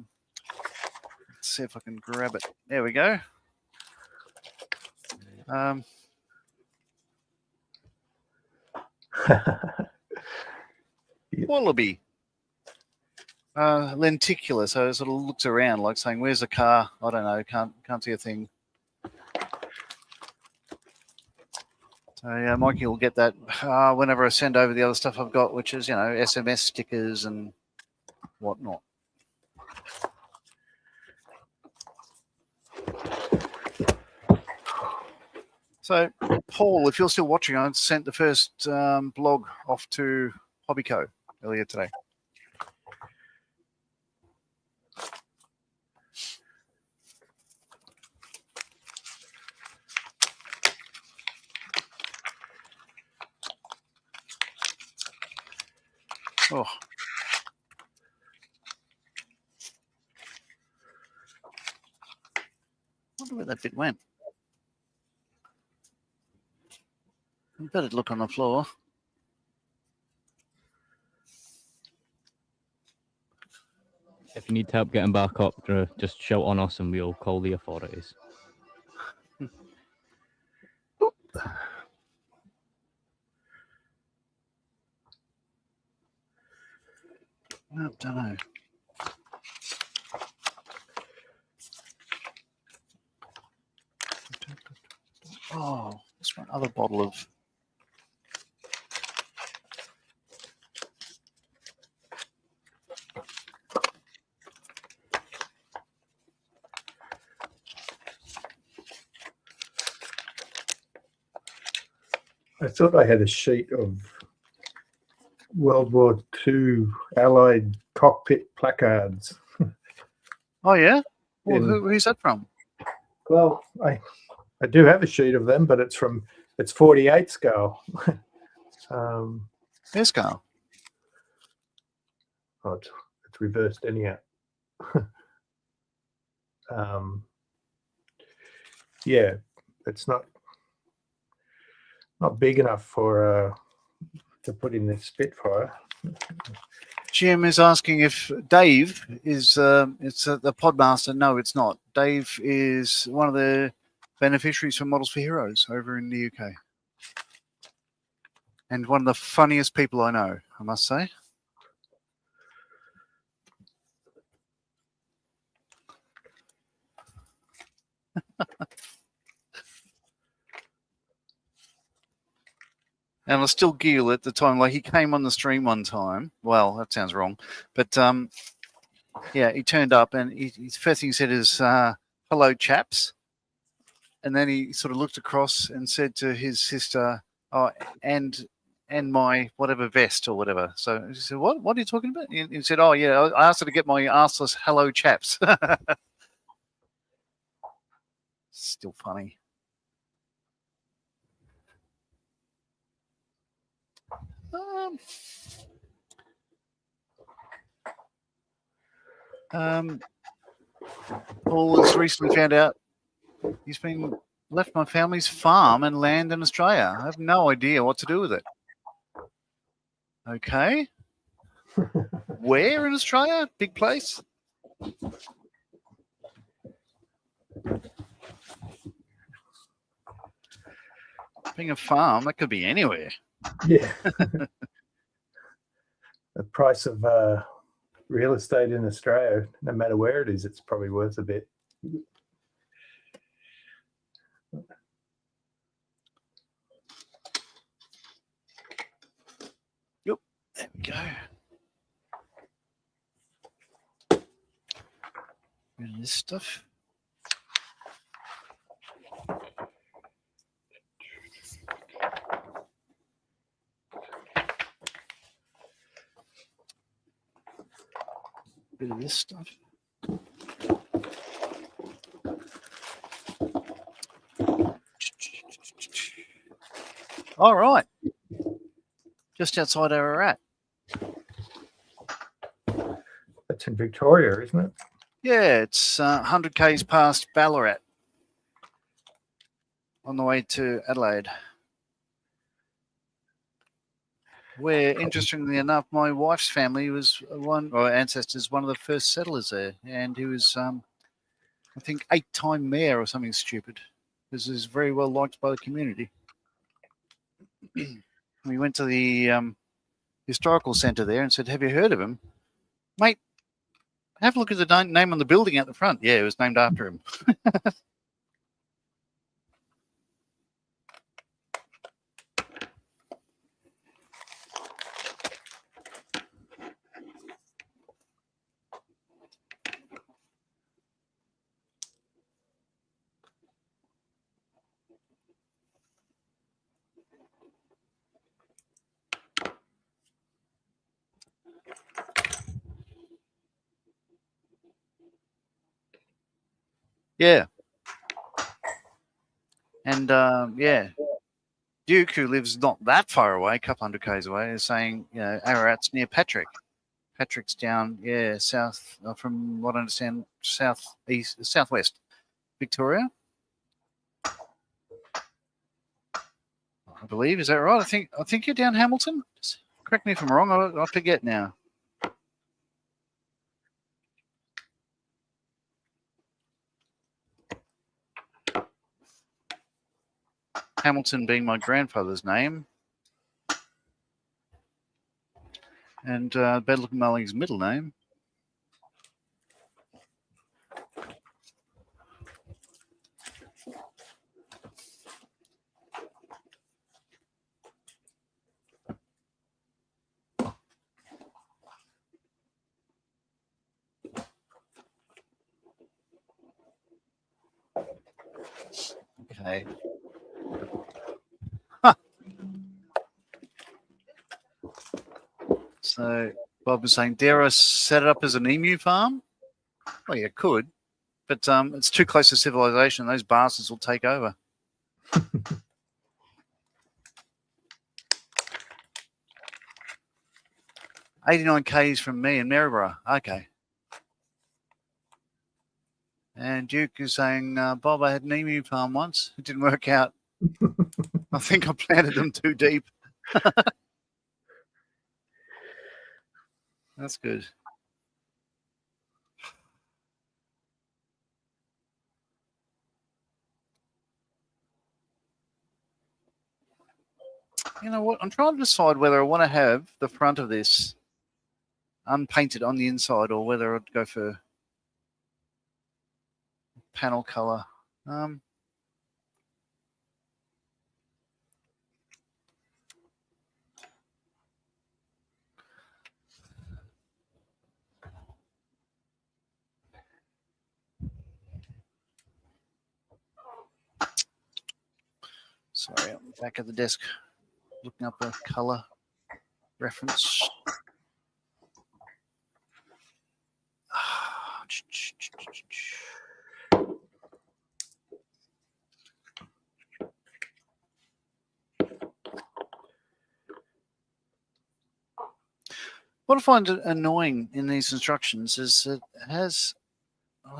see if I can grab it. There we go. Wallaby. Lenticular, so it sort of looks around like saying, where's the car? I don't know, can't see a thing. So yeah, Mikey will get that whenever I send over the other stuff I've got, which is, SMS stickers and whatnot. So, Paul, if you're still watching, I sent the first blog off to Hobbyco earlier today. Oh. wonder where that bit went. I better look on the floor. If you need help getting back up, just shout on us and we'll call the authorities. I don't know. Oh, there's one other bottle of. I thought I had a sheet of World War II Allied cockpit placards. Oh yeah. Well, In- who's that from? Well, I do have a sheet of them, but it's 48 scale. Here's Carl. Oh, it's reversed anyhow. Yeah, it's not big enough for to put in this Spitfire. Jim is asking if Dave is it's the Podmaster. No, it's not. Dave is one of the beneficiaries for Models for Heroes over in the UK. And one of the funniest people I know, I must say. And I still giggle at the time. Like, he came on the stream one time. Well, that sounds wrong. But yeah, he turned up and his first thing he said is, hello, chaps. And then he sort of looked across and said to his sister, oh, and my whatever vest or whatever. So she said, what are you talking about? He said, oh, yeah, I asked her to get my arseless hello, chaps. Still funny. Paul has recently found out he's been left my family's farm and land in Australia. I have no idea what to do with it. Okay. Where in Australia? Big place? Being a farm, that could be anywhere. Yeah. The price of real estate in Australia, no matter where it is, it's probably worth a bit. Yep, there we go. Rid of this stuff. Bit of this stuff. All right. Just outside Ararat. That's in Victoria, isn't it? Yeah, it's 100 k's past Ballarat on the way to Adelaide. Where, interestingly enough, my wife's family was ancestors, one of the first settlers there. And he was, I think, 8-time mayor or something stupid. This is very well liked by the community. We went to the historical centre there and said, have you heard of him? Mate, have a look at the name on the building out the front. Yeah, it was named after him. Yeah. And yeah, Duke, who lives not that far away, a couple hundred k's away, is saying, you know, Ararat's near Patrick. Patrick's down, yeah, south, from what I understand, southwest Victoria. I believe. Is that right? I think you're down Hamilton. Just correct me if I'm wrong. I forget now. Hamilton being my grandfather's name, and Bedlock Mulling's middle name. Okay. Huh. So Bob was saying, dare I set it up as an emu farm? Well, you could, but it's too close to civilization. Those bastards will take over. 89 Ks from me in Maryborough. Okay. And Duke is saying, Bob, I had an emu farm once. It didn't work out. I think I planted them too deep. That's good. You know what? I'm trying to decide whether I want to have the front of this unpainted on the inside or whether I'd go for panel color. Sorry, I'm back at the desk looking up a color reference. What I find annoying in these instructions is it has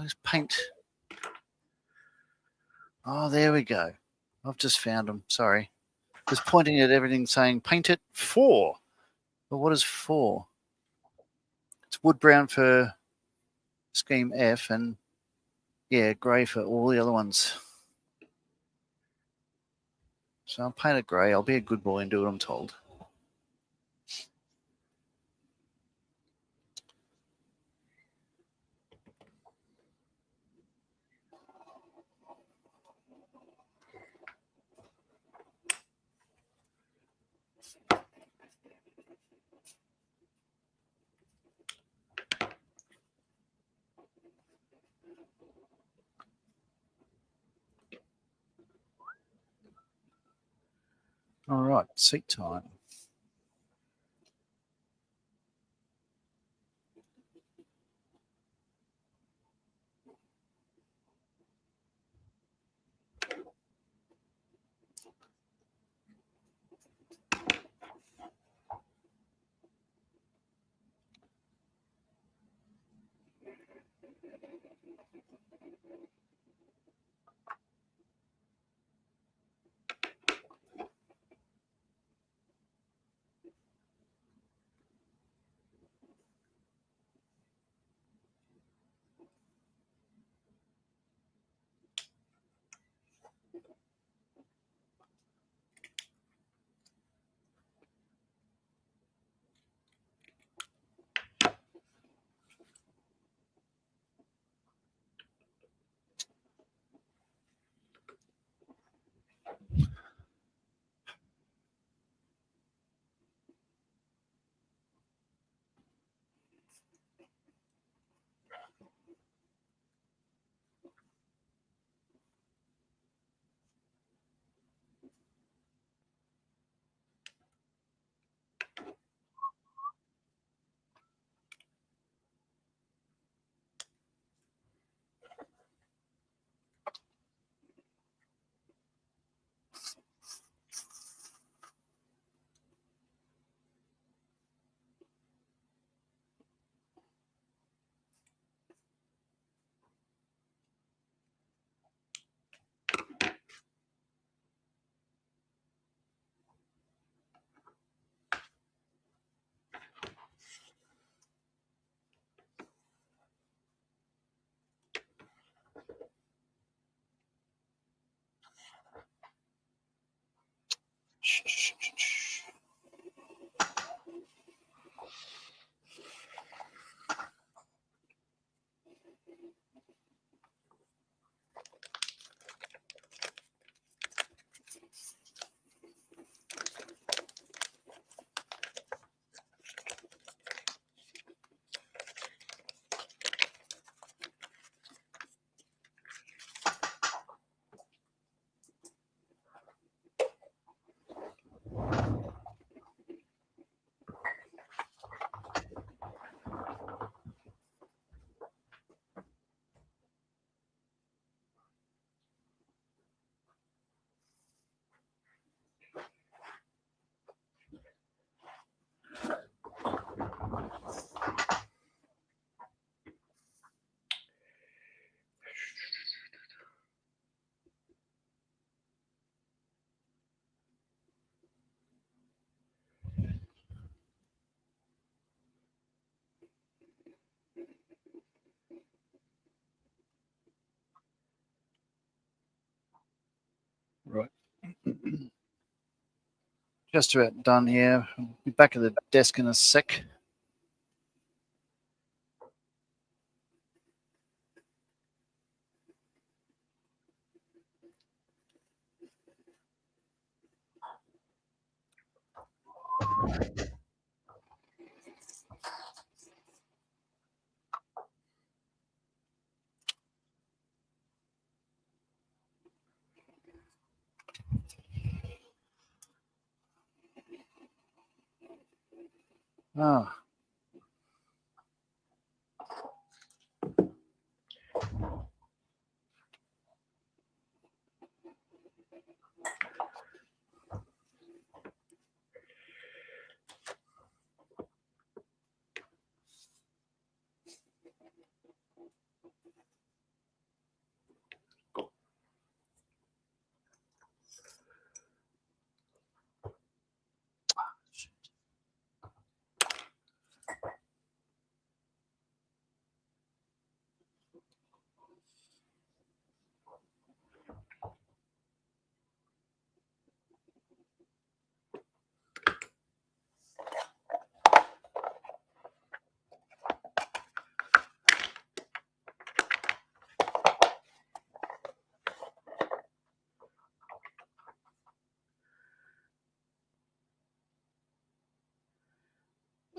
this paint. Oh, there we go. I've just found them. Sorry. Just pointing at everything saying paint it 4. But what is 4? It's wood brown for scheme F and yeah, grey for all the other ones. So I'll paint it grey. I'll be a good boy and do what I'm told. All right, seat time. Just about done here. I'll be back at the desk in a sec. Ah.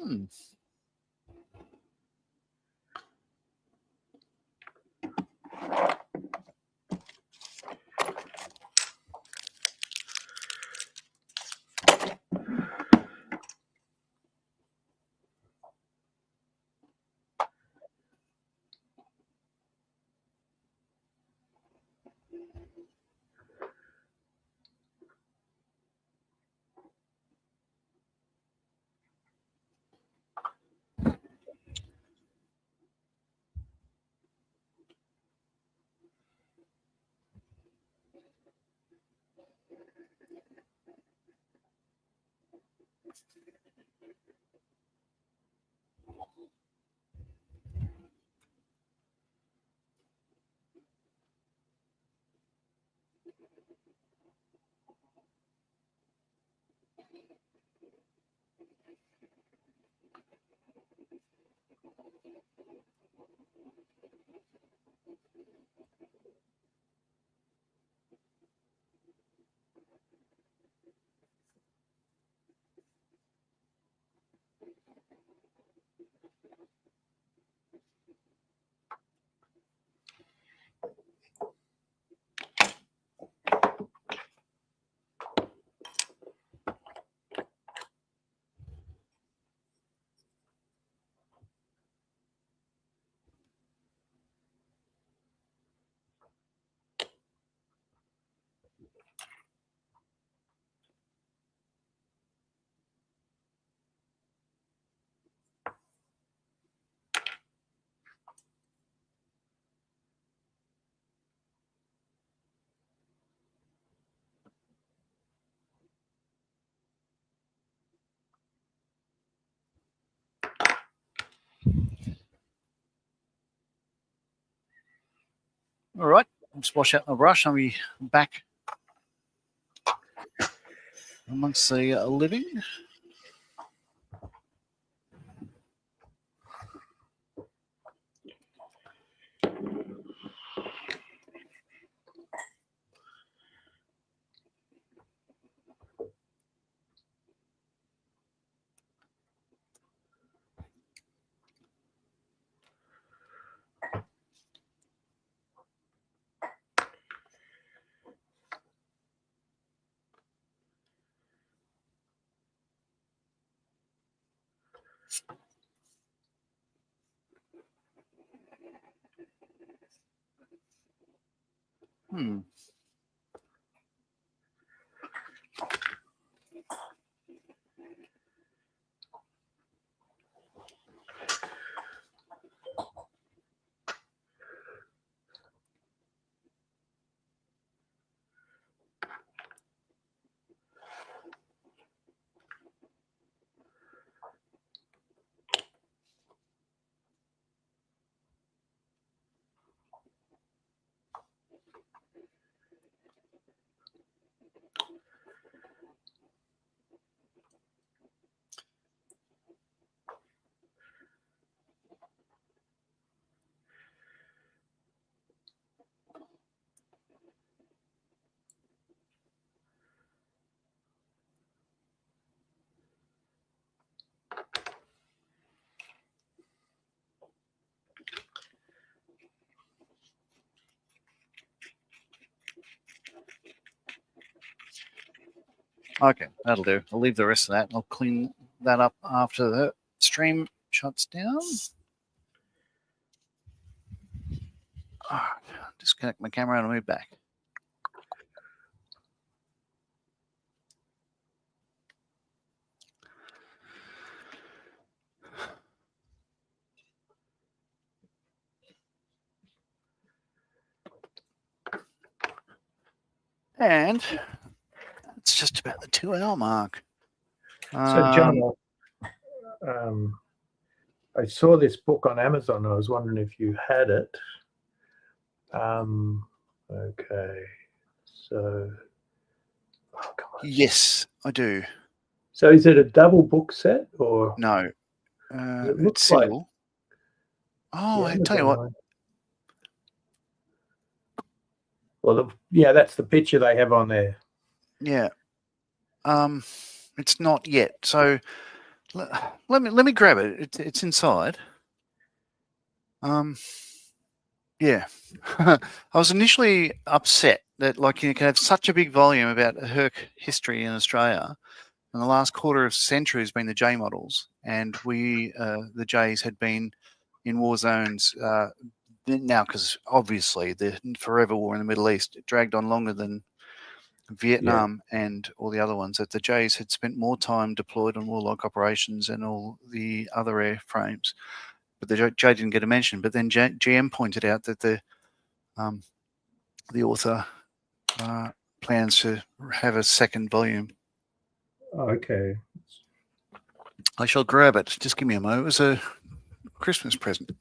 Hmm. All right, just wash out my brush. I'll be back amongst the living. Hmm. Okay, that'll do. I'll leave the rest of that. I'll clean that up after the stream shuts down. Disconnect my camera and I'll move back. And it's just about the 2-hour mark. So, John, I saw this book on Amazon. I was wondering if you had it. Okay. So, oh, come on. Yes, I do. So is it a double book set or? No, It it's looks like single. Oh, the I tell you what. Amazon one. Well, yeah, that's the picture they have on there. Yeah. It's not yet. So let me grab it. It's inside. Yeah. I was initially upset that you can have such a big volume about Herc history in Australia. And the last quarter of century has been the J models, and the Js had been in war zones now because obviously the forever war in the Middle East dragged on longer than Vietnam and all the other ones. That the Js had spent more time deployed on warlike operations and all the other airframes, but the J didn't get a mention. But then GM pointed out that the author plans to have a second volume. Okay. I shall grab it. Just give me a moment. It was a Christmas present.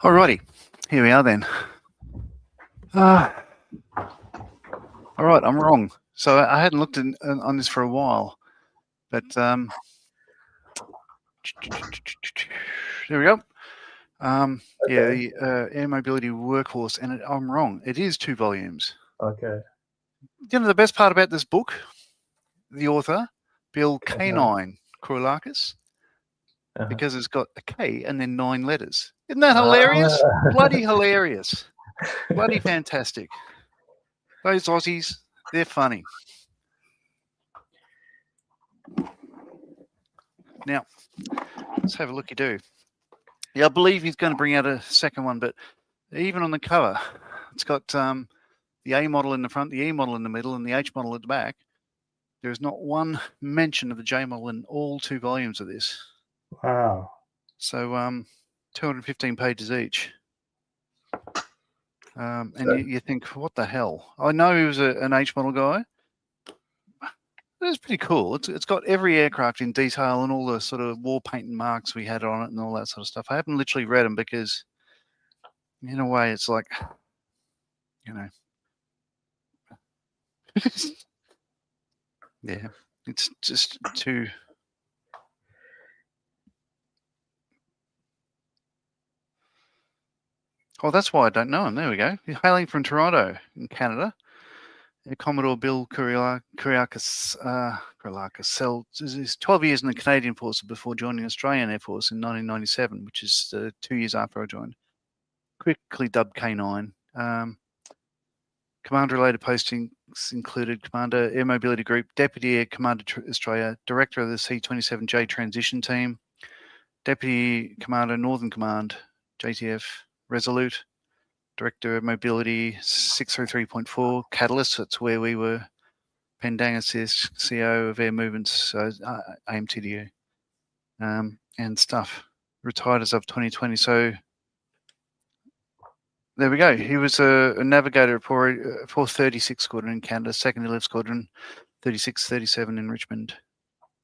Alrighty, here we are then. All right, I'm wrong. So I hadn't looked on this for a while, but there we go. Yeah, the air mobility workhorse, and I'm wrong. It is 2 volumes. Okay. You know the best part about this book? The author, Bill K9 Kouralakis, because it's got a K and then 9 letters. Isn't that hilarious? Bloody hilarious. Bloody fantastic. Those Aussies, they're funny. Now, let's have a looky-do. Yeah, I believe he's going to bring out a second one, but even on the cover, it's got the A model in the front, the E model in the middle, and the H model at the back. There is not one mention of the J model in all 2 volumes of this. Wow. So 215 pages each. And you think, what the hell? I know he was an H model guy. It's pretty cool. It's got every aircraft in detail and all the sort of war paint and marks we had on it and all that sort of stuff. I haven't literally read them because, in a way, it's like, you know, yeah, it's just too. Oh, that's why I don't know him. There we go. He's hailing from Toronto in Canada. Commodore Bill Kouralakis served 12 years in the Canadian Forces before joining the Australian Air Force in 1997, which is 2 years after I joined. Quickly dubbed K9. Commander-related postings included Commander Air Mobility Group, Deputy Air Commander Australia, Director of the C-27J Transition Team, Deputy Commander Northern Command, JTF, Resolute, Director of Mobility 603.4, Catalyst, that's where we were Pendanga Sesh, CO of Air Movements, AMTDU, and stuff. Retired as of 2020. So there we go. He was a navigator of 436 Squadron in Canada, 2nd Elite Squadron, 36, 37 in Richmond,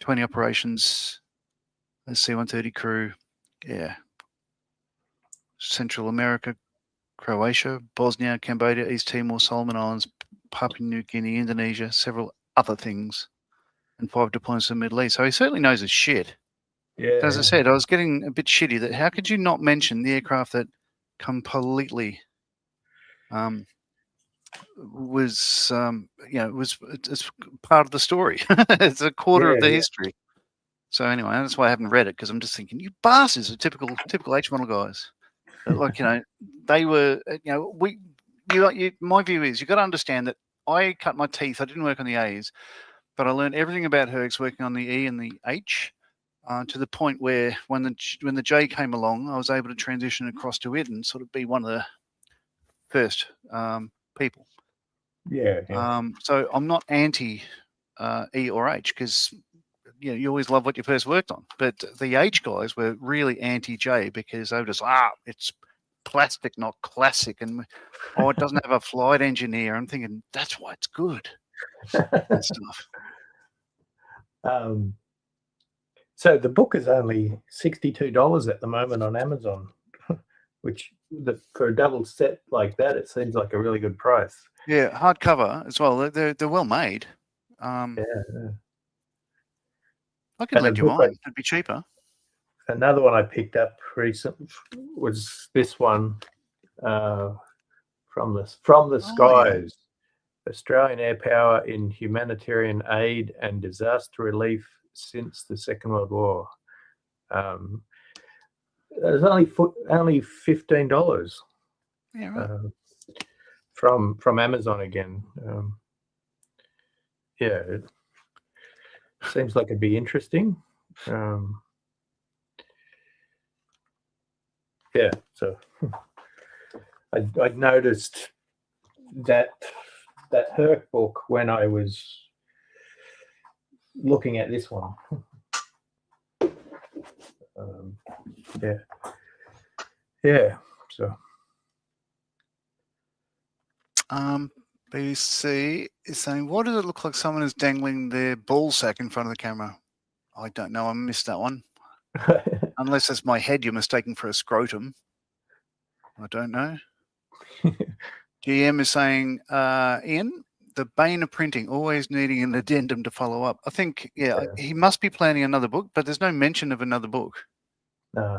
20 operations, a C-130 crew, yeah. Central America, Croatia, Bosnia, Cambodia, East Timor, Solomon Islands, Papua New Guinea, Indonesia, several other things, and 5 deployments in the Middle East. So he certainly knows his shit. Yeah. As I said, I was getting a bit shitty that how could you not mention the aircraft that completely was it's part of the story. It's a quarter of the history. So anyway, that's why I haven't read it, because I'm just thinking, you bastards are typical H model guys. Like, they were, my view is you've got to understand that I cut my teeth. I didn't work on the A's, but I learned everything about Hercs working on the E and the H, to the point where when the J came along, I was able to transition across to it and sort of be one of the first people. Yeah. So I'm not anti E or H, because you always love what you first worked on. But the H guys were really anti-J, because they were just, it's plastic, not classic. And, it doesn't have a flight engineer. I'm thinking, that's why it's good. And stuff. So the book is only $62 at the moment on Amazon, which for a double set like that, it seems like a really good price. Yeah, hardcover as well. They're well made. Yeah. I could And lend a you book mine. It'd be cheaper. Another one I picked up recently was this one, from the skies. Australian air power in humanitarian aid and disaster relief since the Second World War. There's only $15. Yeah, right. From Amazon again. Yeah, it seems like it'd be interesting. Yeah, so I'd noticed that Herc book when I was looking at this one. Yeah. So. BC is saying, what does it look like someone is dangling their ball sack in front of the camera? I don't know. I missed that one. Unless it's my head you're mistaken for a scrotum. I don't know. GM is saying, Ian, the bane of printing, always needing an addendum to follow up. I think, he must be planning another book, but there's no mention of another book.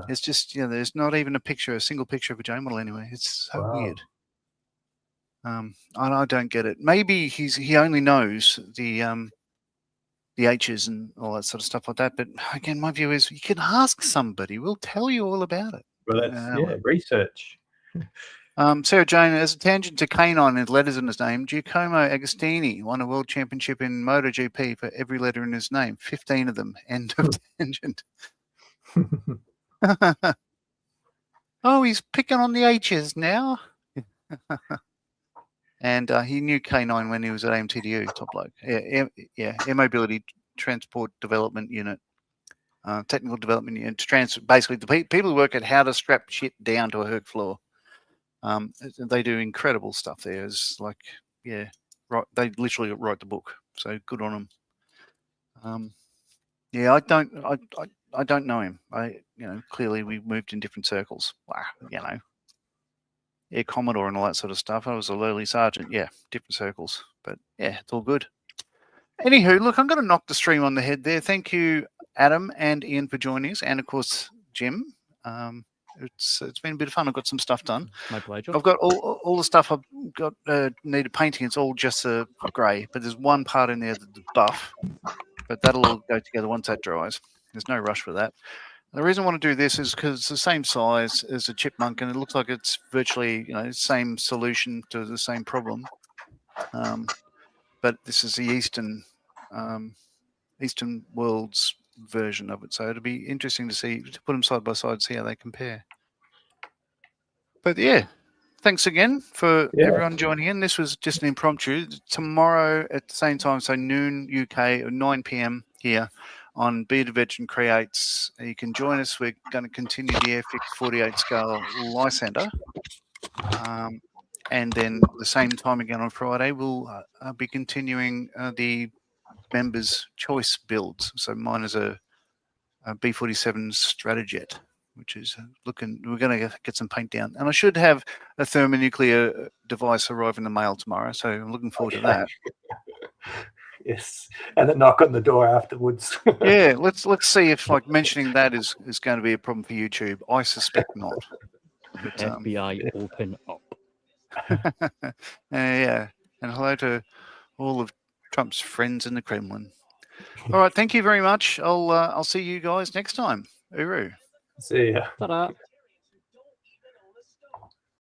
It's just, there's not even a single picture of a J model anyway. It's so weird. I don't get it. Maybe he only knows the H's and all that sort of stuff like that. But again, my view is you can ask somebody. We'll tell you all about it. Well, that's research. Sarah Jane, as a tangent to canine with letters in his name, Giacomo Agostini won a world championship in MotoGP for every letter in his name. 15 of them. End of tangent. Oh, he's picking on the H's now. And he knew K9 when he was at AMTDU, top bloke. Air Mobility Transport Development Unit, Technical Development Unit. Basically, the people who work at how to strap shit down to a Herc floor. They do incredible stuff there. It's like, right. They literally write the book. So good on them. I don't know him. Clearly we moved in different circles. Air Commodore and all that sort of stuff. I was a lowly sergeant. Yeah, different circles. But it's all good. Anywho, look, I'm going to knock the stream on the head there. Thank you, Adam and Ian, for joining us, and of course, Jim. It's been a bit of fun. I've got some stuff done. My pleasure. I've got all the stuff I've got needed painting. It's all just grey, but there's one part in there that's buff. But that'll all go together once that dries. There's no rush for that. The reason I want to do this is because it's the same size as a chipmunk, and it looks like it's virtually, same solution to the same problem. But this is the Eastern world's version of it, so it'll be interesting to put them side by side, see how they compare. But thanks again for Yeah. everyone joining in. This was just an impromptu. Tomorrow at the same time, so noon UK, or 9 p.m. here on Bearded Veteran Creates. You can join us. We're going to continue the Airfix 48 scale Lysander. And then the same time again on Friday, we'll be continuing the members' choice builds. So mine is a B-47 Stratojet, which is looking, we're going to get some paint down. And I should have a thermonuclear device arrive in the mail tomorrow. So I'm looking forward to that. Yes. And then knock on the door afterwards. Yeah, let's see if like mentioning that is going to be a problem for YouTube. I suspect not. But, FBI, open up. yeah, and hello to all of Trump's friends in the Kremlin. All right, thank you very much. I'll see you guys next time. Uru. See ya. Ta-da.